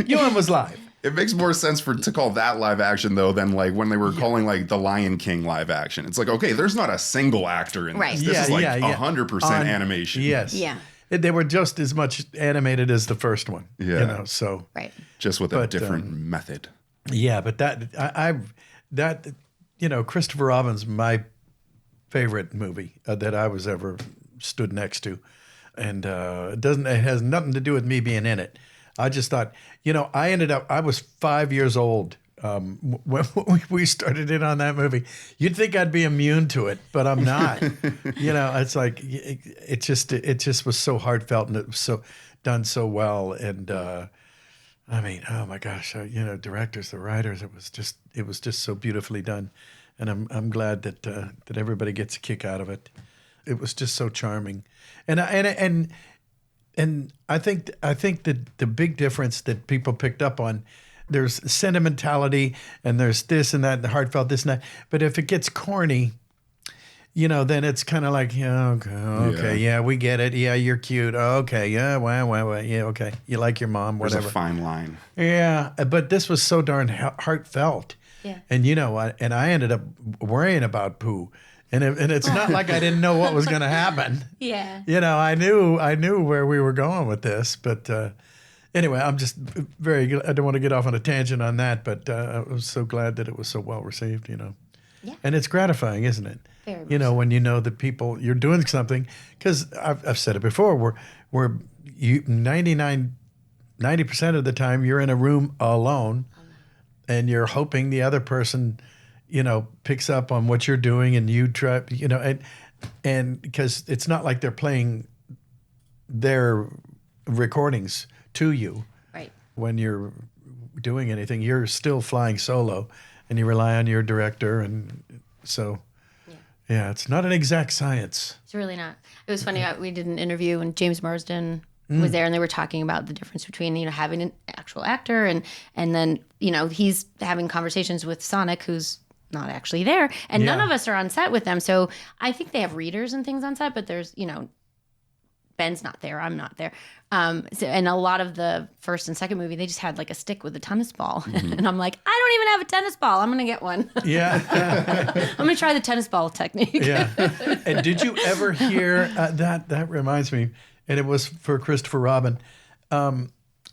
Ewan was live. It makes more sense to call that live action though than like when they were calling like the Lion King live action. It's like, okay, there's not a single actor in this. This is like 100% animation. Yes. Yeah. They were just as much animated as the first one. Yeah. So Right. Just with a different method. Yeah, but Christopher Robin's my favorite movie that I was ever stood next to. and it has nothing to do with me being in it. I just thought, I was 5 years old when we started in on that movie. You'd think I'd be immune to it, but I'm not. It's like it just was so heartfelt, and it was so done so well. And I mean, oh my gosh, directors, the writers, it was just so beautifully done, and I'm glad that everybody gets a kick out of it. It was just so charming, and I think that the big difference that people picked up on. There's sentimentality and there's this and that, and the heartfelt this and that. But if it gets corny, then it's kind of like, okay, yeah, we get it. Yeah, you're cute. Okay, yeah, well, yeah, okay. You like your mom, whatever. There's a fine line. Yeah, but this was so darn heartfelt. Yeah. And and I ended up worrying about poo. And it's not like I didn't know what was going to happen. Yeah. I knew where we were going with this, but anyway, I'm just very good. I don't want to get off on a tangent on that, but I was so glad that it was so well received, Yeah. And it's gratifying, isn't it? Very much when you know that people, you're doing something, because I've said it before, we're 90% of the time you're in a room alone, and you're hoping the other person, picks up on what you're doing, and you try, and because it's not like they're playing their recordings to you. Right. When you're doing anything, you're still flying solo, and you rely on your director, and so yeah, it's not an exact science. It's really not. It was funny. We did an interview and James Marsden was there, and they were talking about the difference between having an actual actor and then he's having conversations with Sonic, who's not actually there, and none of us are on set with them. So I think they have readers and things on set, but there's Ben's not there. I'm not there. And a lot of the first and second movie, they just had like a stick with a tennis ball. And I'm like, I don't even have a tennis ball. I'm going to get one. Yeah. I'm going to try the tennis ball technique. Yeah. And did you ever hear that reminds me, and it was for Christopher Robin, and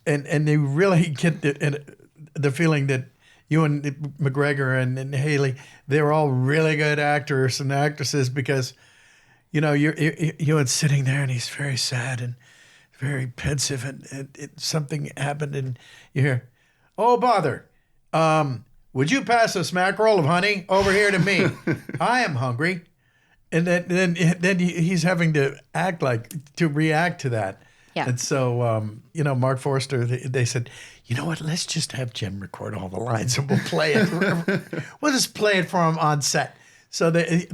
they really get the feeling that you and McGregor and Haley, they're all really good actors and actresses, because you're sitting there and he's very sad and very pensive, and something happened, and you hear, "Oh, bother, would you pass a smack roll of honey over here to me? I am hungry." And then he's having to react to that. Yeah. And so, Mark Forster, they said, you know what, let's just have Jim record all the lines and we'll play it. We'll just play it for him on set. So they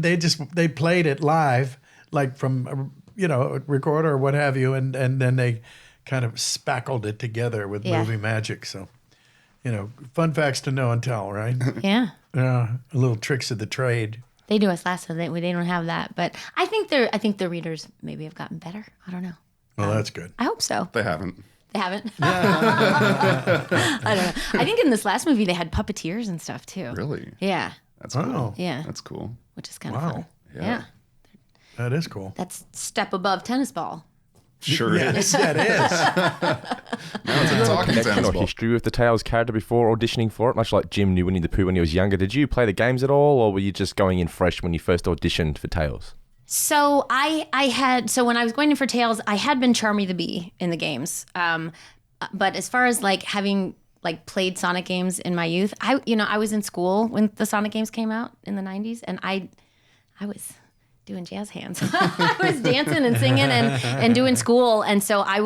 played it live, like from, a recorder or what have you. And then they kind of spackled it together with movie magic. So, fun facts to know and tell, right? Yeah. Little tricks of the trade. They do us last, so they don't have that. But I think the readers maybe have gotten better. I don't know. Well, that's good. I hope so. They haven't. They haven't? I don't know. I think in this last movie they had puppeteers and stuff too. Really? Yeah. That's cool. Oh. Yeah. That's cool. Which is kind of fun. Yeah. That is cool. That's step above tennis ball. Sure is. That is. Now it's a talking Connection tennis or ball. history with the Tails character before auditioning for it, much like Jim knew Winnie the Pooh when he was younger. Did you play the games at all, or were you just going in fresh when you first auditioned for Tails? So when I was going in for Tails, I had been Charmy the Bee in the games. But as far as having played Sonic games in my youth, I was in school when the Sonic games came out in the 90s, and I was doing jazz hands. I was dancing and singing and doing school, and so there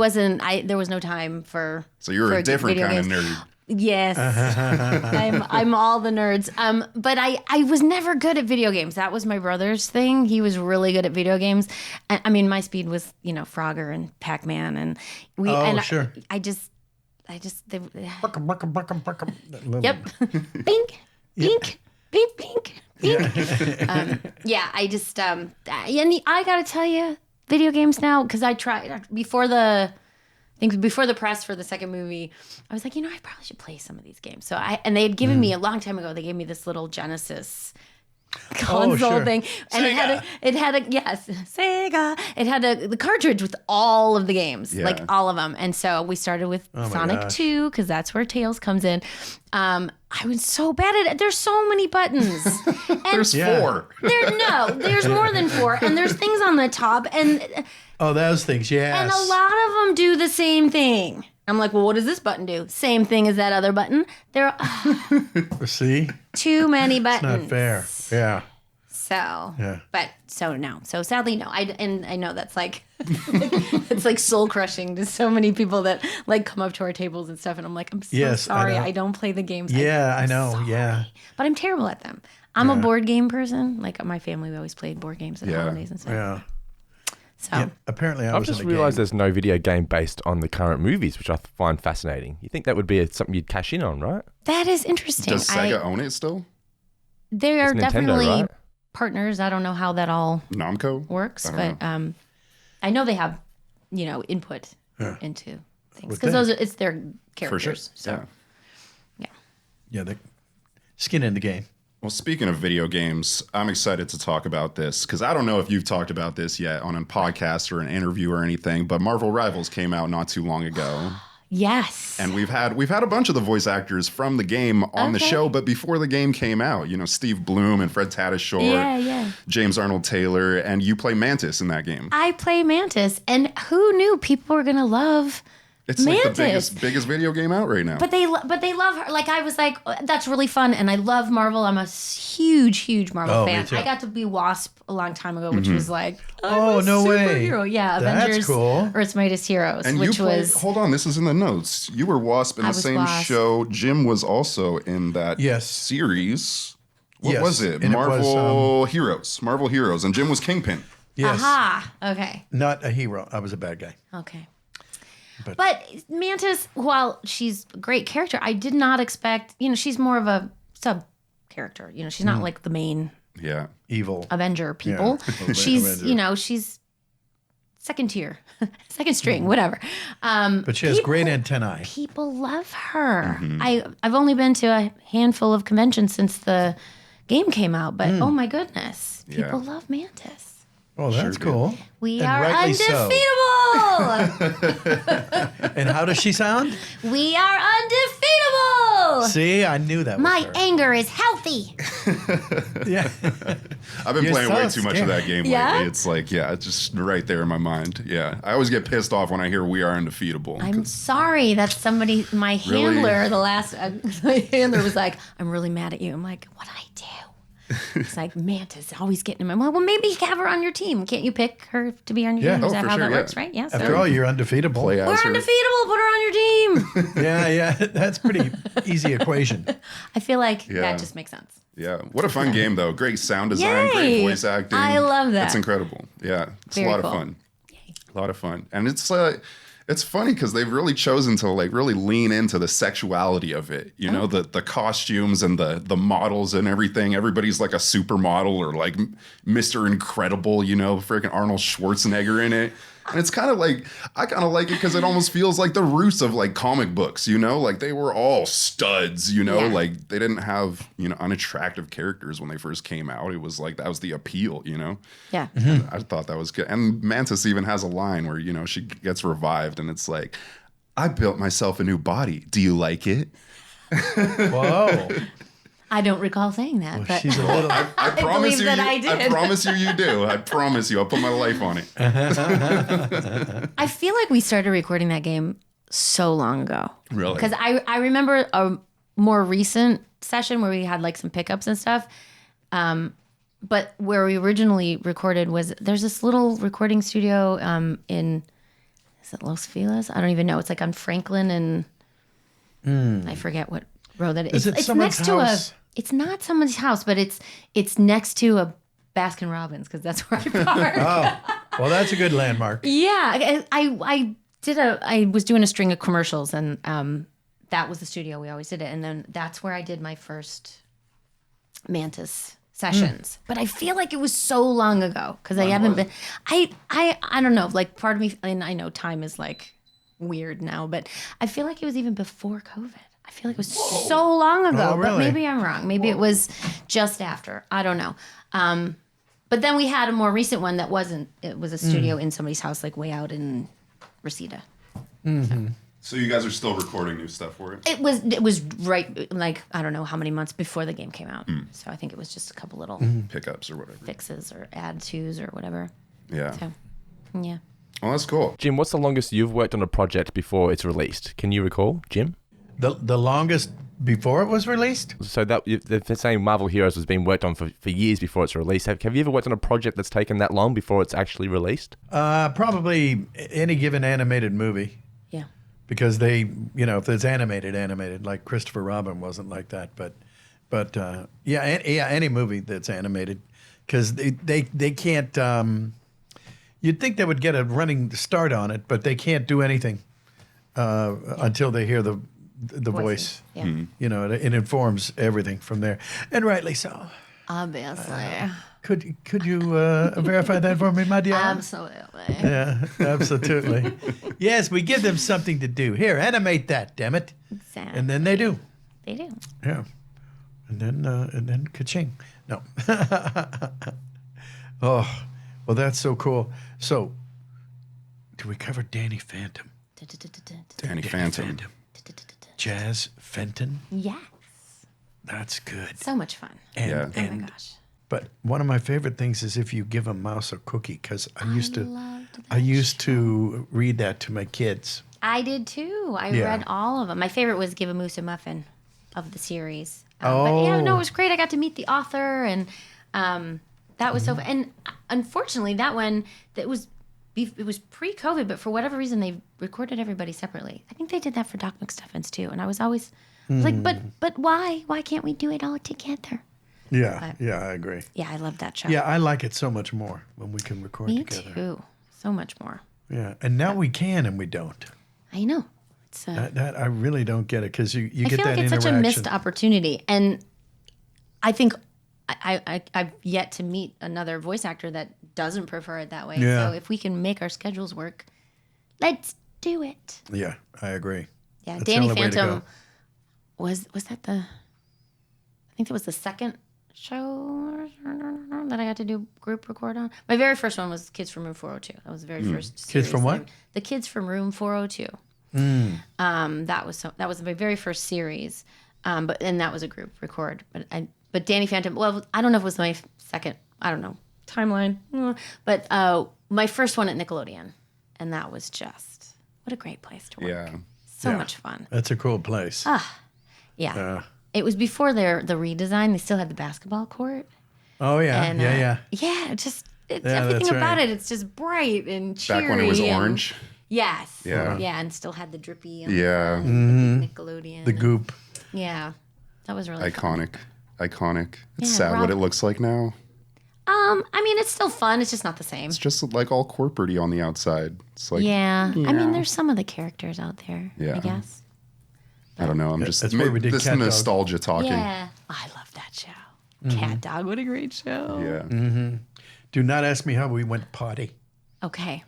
was no time for. So you're a different kind of nerd. Yes, I'm all the nerds. But I was never good at video games. That was my brother's thing. He was really good at video games. I mean, my speed was Frogger and Pac-Man, and we. Oh, and sure. I just. They, Little- yep. Bink, bink, bink, bink. Yeah, I just and I gotta tell you, video games now, because I tried before the press for the second movie, I was like, I probably should play some of these games. So and they had given me a long time ago. They gave me this little Genesis console sure. thing, and Sega. it had a Sega. It had the cartridge with all of the games, like all of them. And so we started with Sonic 2, because that's where Tails comes in. I was so bad at it. There's so many buttons. And There's 4. there's more than 4, and there's things on the top, and Oh, those things, yes. And a lot of them do the same thing. I'm like, well, what does this button do? Same thing as that other button. There are See? too many It's buttons. not fair. Yeah. So, Yeah. but so no. So sadly, no. I know that's like, it's like soul crushing to so many people that like come up to our tables and stuff. And I'm like, I'm so Yes, I sorry. know. I don't play the games. Yeah, I I'm know. sorry. Yeah. But I'm terrible at them. I'm a board game person. Like my family, we always played board games at Yeah. holidays and stuff. Yeah. So Yeah. Apparently, I I've was just in a realised game. there's no video game based on the current movies, which I find fascinating. You think that would be something you'd cash in on, right? that is interesting. Does Sega own it still? They are It's Nintendo, definitely right? partners. I don't know how that all Namco? works, I don't but I know they have, input into things Would because think. it's their For sure. characters. So Yeah, the skin in the game. Well, speaking of video games, I'm excited to talk about this because I don't know if you've talked about this yet on a podcast or an interview or anything, but Marvel Rivals came out not too long ago. yes, And we've had a bunch of the voice actors from the game on the Okay. show, but before the game came out, Steve Bloom and Fred Tatasciore, yeah. James Arnold Taylor, and you play Mantis in that game. I play Mantis, and who knew people were gonna love It's like the Mantis. biggest video game out right now. But they love her. Like I was like, that's really fun, and I love Marvel. I'm a huge Marvel Oh, me fan. too. I got to be Wasp a long time ago, which was like, Oh, I'm a no way. superhero. Yeah, That's Avengers, cool. Earth's Mightiest Heroes, and which you played, was hold on, this is in the notes. You were Wasp in I the was same Wasp. show. Jim was also in that Yes. series. What Yes, was it? and it was, Marvel Heroes. Marvel Heroes. And Jim was Kingpin. Yes. aha. Okay, Not a hero. I was a bad guy. okay. But- But Mantis, while she's a great character, I did not expect. She's more of a sub character. She's not like the main Yeah. Evil. Avenger people. Yeah. She's Avenger. she's second tier, second string, whatever. But she has great antennae. People love her. Mm-hmm. I've only been to a handful of conventions since the game came out, but oh my goodness, Yeah. people love Mantis. Oh, that's Sure cool. We And are rightly so. undefeatable. And how does she sound? We are undefeatable. See, I knew that was My her. anger is healthy. Yeah. I've been You're playing so way too much of that game Yeah? lately. It's like, it's just right there in my mind. Yeah. I always get pissed off when I hear we are undefeatable. I'm sorry. That's somebody. My handler, the last my handler was like, "I'm really mad at you." I'm like, "What did I do?" It's like Mantis always getting in my. Well, maybe have her on your team. Can't you pick her to be on your Yeah. team? Is Oh, that for how sure, that yeah. works? Right? Yeah. After So all, you're undefeatable. Play as we're her. undefeatable. Put her on your team. Yeah. That's pretty easy equation. I feel like Yeah. that just makes sense. Yeah. What a fun game, though. Great sound design, great Yay. voice acting. I love that. It's incredible. Yeah. It's Very a lot cool. of fun. A lot of fun. And it's funny because they've really chosen to really lean into the sexuality of it. The costumes and the models and everything. Everybody's like a supermodel or like Mr. Incredible, freaking Arnold Schwarzenegger in it. And it's kind of like, I kind of like it because it almost feels like the roots of like comic books, like they were all studs, Yeah. like they didn't have, unattractive characters when they first came out. It was like, that was the appeal, Yeah. And I thought that was good. And Mantis even has a line where, she gets revived and it's like, I built myself a new body. Do you like it? Whoa. I don't recall saying that, but She's a little. I promise believe you, that I did. promise you do. I promise you. I'll put my life on it. I feel like we started recording that game so long ago. Really? Because I remember a more recent session where we had like some pickups and stuff. But where we originally recorded was there's this little recording studio in, is it Los Feliz? I don't even know. It's like on Franklin and I forget what road that is. Is it It's someone's next house? to it's not someone's house, but it's next to a Baskin Robbins because that's where I park. Oh, well, that's a good landmark. Yeah, I was doing a string of commercials, and that was the studio we always did it, and then that's where I did my first Mantis sessions. But I feel like it was so long ago because I haven't been. I don't know. Like part of me, and I know time is like weird now, but I feel like it was even before COVID. I feel like it was so long ago, Oh, but really? maybe I'm wrong. Maybe it was just after. I don't know. But then we had a more recent one that wasn't. It was a studio in somebody's house, like way out in Reseda. So you guys are still recording new stuff for it? It was right, like I don't know how many months before the game came out. So I think it was just a couple little Pickups or whatever. fixes or add tos or whatever. Yeah. So yeah, Oh, that's cool. Jim, what's the longest you've worked on a project before it's released? Can you recall, Jim? The longest before it was released? So that they're saying Marvel Heroes was being worked on for years before it's released. Have you ever worked on a project that's taken that long before it's actually released? Probably any given animated movie. Yeah. Because they, if it's animated, like Christopher Robin wasn't like that, but any movie that's animated, because they can't. You'd think they would get a running start on it, but they can't do anything until they hear the voice. Yeah. It informs everything from there, and rightly so. Obviously. Could you verify that for me, my dear? Absolutely. Yeah, absolutely. Yes, we give them something to do. Here, animate that, damn it. Exactly. And then they do. They do. Yeah. And then ka-ching. No. Oh, well, that's so cool. So, do we cover Danny Phantom? Danny Phantom. Jazz Fenton? Yes. That's good. So much fun. And, Yeah. Oh my and gosh. But one of my favorite things is if you give a mouse a cookie, because I used loved to read that to my kids. I did too. I Yeah. read all of them. My favorite was Give a Moose a Muffin of the series. But Oh. yeah, no, it was great. I got to meet the author, and that was so fun. And unfortunately, that one, it was pre-COVID, but for whatever reason, they recorded everybody separately. I think they did that for Doc McStuffins too. And I was always like, but why? Why can't we do it all together? Yeah, I agree. Yeah, I love that show. Yeah, I like it so much more when we can record Me together. too. So much more. Yeah, and now we can and we don't. I know. It's That I really don't get it because you I get feel that like it's interaction. such a missed opportunity, and I think I've yet to meet another voice actor that doesn't prefer it that way. Yeah. So if we can make our schedules work, let's do it. Yeah, I agree. Yeah, That's the Danny only way to Phantom go. was that the? I think that was the second show that I got to do group record on. My very first one was Kids from Room 402. That was the very first. Kids from series what? The Kids from Room 402. That was my very first series, but that was a group record. But Danny Phantom. Well, I don't know if it was my second. I don't know timeline, but my first one at Nickelodeon, and that was just what a great place to work. Yeah. So Yeah. much fun. That's a cool place. Yeah. It was before the redesign. They still had the basketball court. Oh yeah, And, yeah. Yeah, just Yeah, everything that's about right. it. It's just bright and cheery. Back when it was and- orange. Yes. Yeah. Yeah, and still had the drippy. Yeah. The big Nickelodeon. The goop. Yeah, that was really fun. Iconic. It's Yeah, sad what Rob- it looks like now. I mean, it's still fun. It's just not the same. It's just like all corporate-y on the outside. It's like, Yeah. I mean, there's some of the characters out there. Yeah. I guess. I don't know. I'm just that's where we did this Cat Dog. nostalgia talking. Yeah. I love that show. Cat Dog. What a great show. Yeah. Do not ask me how we went potty. Okay.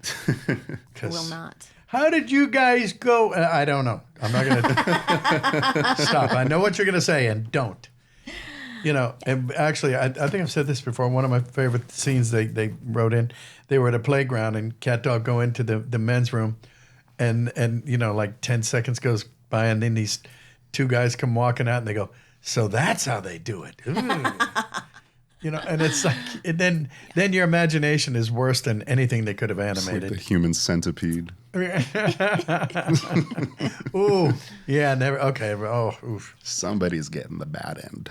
I will not. How did you guys go? I don't know. I'm not going to stop. I know what you're going to say, and don't. And actually, I think I've said this before. One of my favorite scenes they wrote in, they were at a playground, and Cat Dog go into the men's room, and like 10 seconds goes by, and then these two guys come walking out, and they go, "So that's how they do it." Ooh. And it's like, and then your imagination is worse than anything they could have It's like animated. the human centipede. Ooh, yeah, never. Okay. Oh, oof. Somebody's getting the bad end.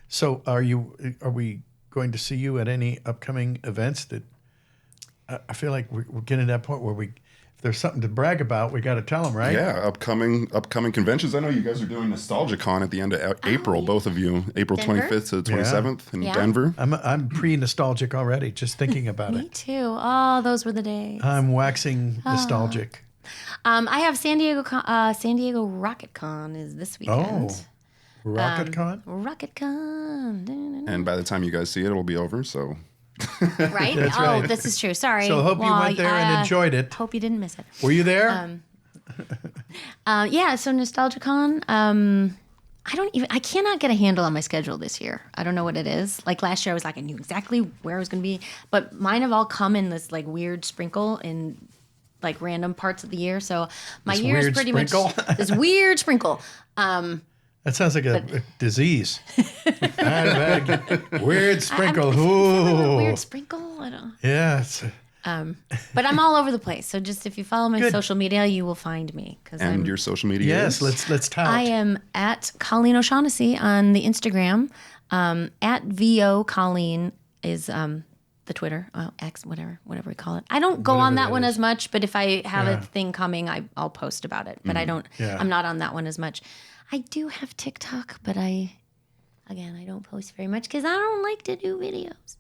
So, are we going to see you at any upcoming events? That I feel like we're getting to that point where if there's something to brag about, we got to tell them, right? Yeah, upcoming conventions. I know you guys are doing NostalgiaCon at the end of April, both of you. April Denver? 25th to the 27th in Yeah. Denver. I'm pre-nostalgic already, just thinking about Me it. too. Oh, those were the days. I'm waxing nostalgic. I have San Diego Rocket Con is this weekend. Oh, Rocket Con? Rocket Con. And by the time you guys see it, it'll be over. So Right? That's Oh, right. this is true. Sorry. So hope you went there and enjoyed it. Hope you didn't miss it. Were you there? Yeah, so NostalgiaCon. I cannot get a handle on my schedule this year. I don't know what it is. Like last year, I was like, I knew exactly where I was going to be. But mine have all come in this like weird sprinkle in like random parts of the year. So my This year is weird pretty sprinkle? much this weird sprinkle. That sounds like a disease. Weird sprinkle. A weird sprinkle. I don't. Yeah. But I'm all over the place. So just if you follow my social media, you will find me. And your social media Yes, is? let's tout. I am at Collen O'Shaugnessey on the Instagram. At VO Colleen is the Twitter, X, whatever we call it. I don't go on that one as much, but if I have a thing coming, I'll post about it. But I don't. Yeah. I'm not on that one as much. I do have TikTok, but I don't post very much because I don't like to do videos.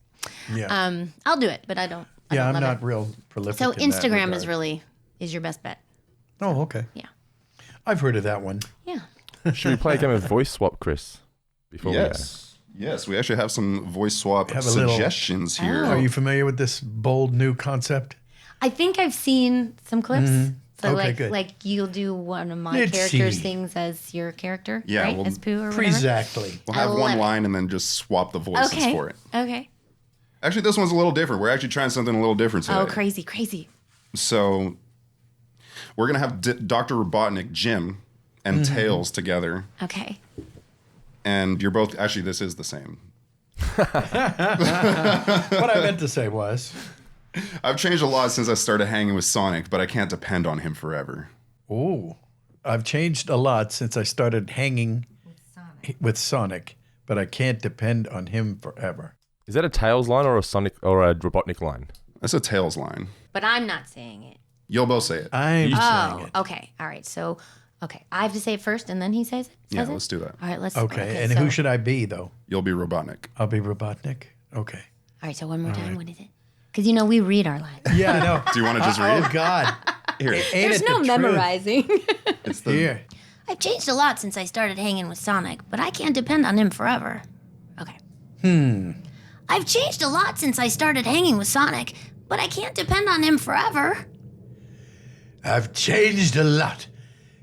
Yeah. I'll do it, but I don't. I'm not real prolific. So in Instagram that is your best bet. Oh, okay. Yeah. I've heard of that one. Yeah. Should we play a game of voice swap, Chris? Before Yes, we actually have some voice swap suggestions here. Are you familiar with this bold new concept? I think I've seen some clips. So Okay, good. like you'll do one of my characters' things as your character, right? As Pooh or whatever. Exactly. We'll have one line and then just swap the voices for it. Okay. Actually, this one's a little different. We're actually trying something a little different today. Oh, crazy. So we're going to have Dr. Robotnik, Jim, and Tails together. Okay. And you're both, actually, this is the same. What I meant to say was, I've changed a lot since I started hanging with Sonic, but I can't depend on him forever. I've changed a lot since I started hanging with Sonic, but I can't depend on him forever. Is that a Tails line or a Sonic or a Robotnik line? That's a Tails line. But I'm not saying it. You'll both say it. I'm saying it. Okay. All right. So, I have to say it first and then he says it? Yeah, let's do that. All right, let's. Okay, and who should I be, though? You'll be Robotnik. I'll be Robotnik. Okay. All right, so one more time. What is it? Because, we read our lines. Yeah, I know. Do you want to just read? Oh, God. Here. There's no memorizing. It's the, Here. I've changed a lot since I started hanging with Sonic, but I can't depend on him forever. Okay. I've changed a lot since I started hanging with Sonic, but I can't depend on him forever. I've changed a lot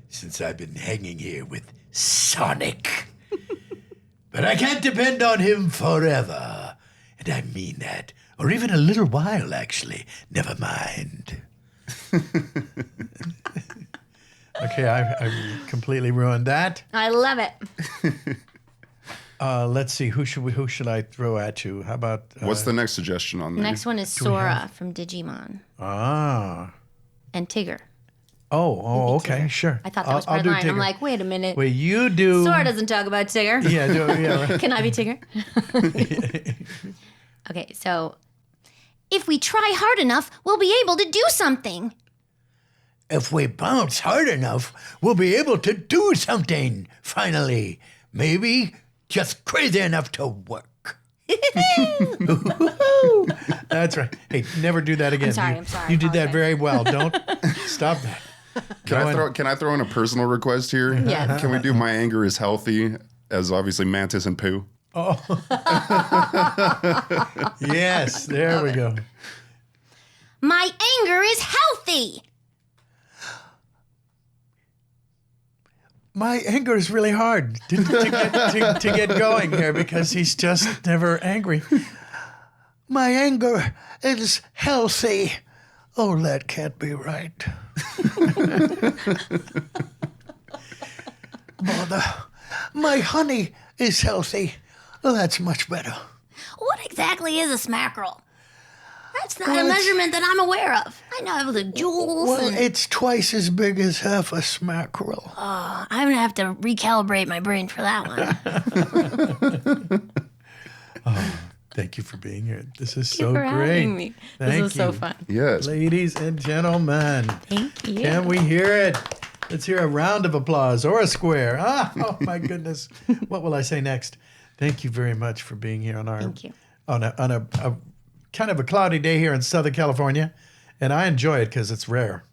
since I've been hanging here with Sonic. But I can't depend on him forever. And I mean that. Or even a little while, actually. Never mind. Okay, I completely ruined that. I love it. Let's see. Who should I throw at you? How about... what's the next suggestion on there? Next one is Sora from Digimon. And Tigger. Oh, okay, sure. I thought that was part of the line. I'm like, wait a minute. Well, you do... Sora doesn't talk about Tigger. Yeah, right. Can I be Tigger? Okay, so if we try hard enough, we'll be able to do something. If we bounce hard enough, we'll be able to do something, finally. Maybe just crazy enough to work. That's right. Hey, never do that again. I'm sorry. You did that very well. Don't stop that. Can I throw in a personal request here? Yes. Can we do My Anger is Healthy as obviously Mantis and Pooh? Oh. Yes, there we go. My anger is healthy. My anger is really hard to get going here because he's just never angry. My anger is healthy. Oh, that can't be right. Mother, my honey is healthy. Oh, that's much better. What exactly is a smackerel? That's not a measurement that I'm aware of. I know the joules. Well, it's twice as big as half a smackerel. I'm going to have to recalibrate my brain for that one. Thank you for being here. This is so for great. having me. Thank This was so fun. Yes. Ladies and gentlemen. Thank you. Can we hear it? Let's hear a round of applause or a square. Oh my goodness. What will I say next? Thank you very much for being here on our Thank you. on a kind of a cloudy day here in Southern California. And I enjoy it because it's rare.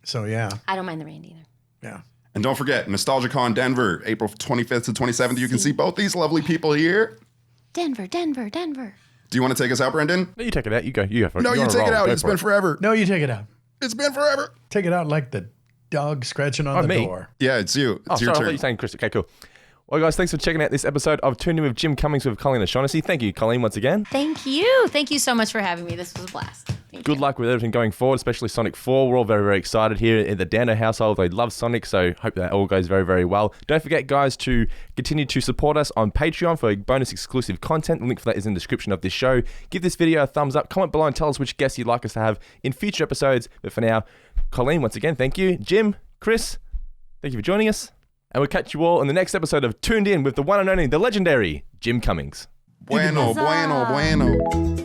So yeah. I don't mind the rain either. Yeah. And don't forget, NostalgiaCon Denver, April 25th to 27th. You can see both these lovely people here. Denver. Do you want to take us out, Brendan? No, you take it out. You go for it. No, you take it out. It's been forever. No, you take it out. It's been forever. Take it out like the dog scratching on the me? door. Yeah, it's you. It's Sorry, your I thought turn. you were saying Chris. Okay, cool. Well, guys, thanks for checking out this episode of Toon'd with Jim Cummings with Collen O'Shaugnessey. Thank you, Colleen, once again. Thank you. Thank you so much for having me. This was a blast. Good luck with everything going forward, especially Sonic 4. We're all very, very excited here in the Dano household. They love Sonic, so hope that all goes very, very well. Don't forget, guys, to continue to support us on Patreon for bonus exclusive content. The link for that is in the description of this show. Give this video a thumbs up. Comment below and tell us which guests you'd like us to have in future episodes. But for now, Colleen, once again, thank you. Jim, Chris, thank you for joining us. And we'll catch you all in the next episode of Tuned In with the one and only, the legendary Jim Cummings. Bueno, bueno, bueno.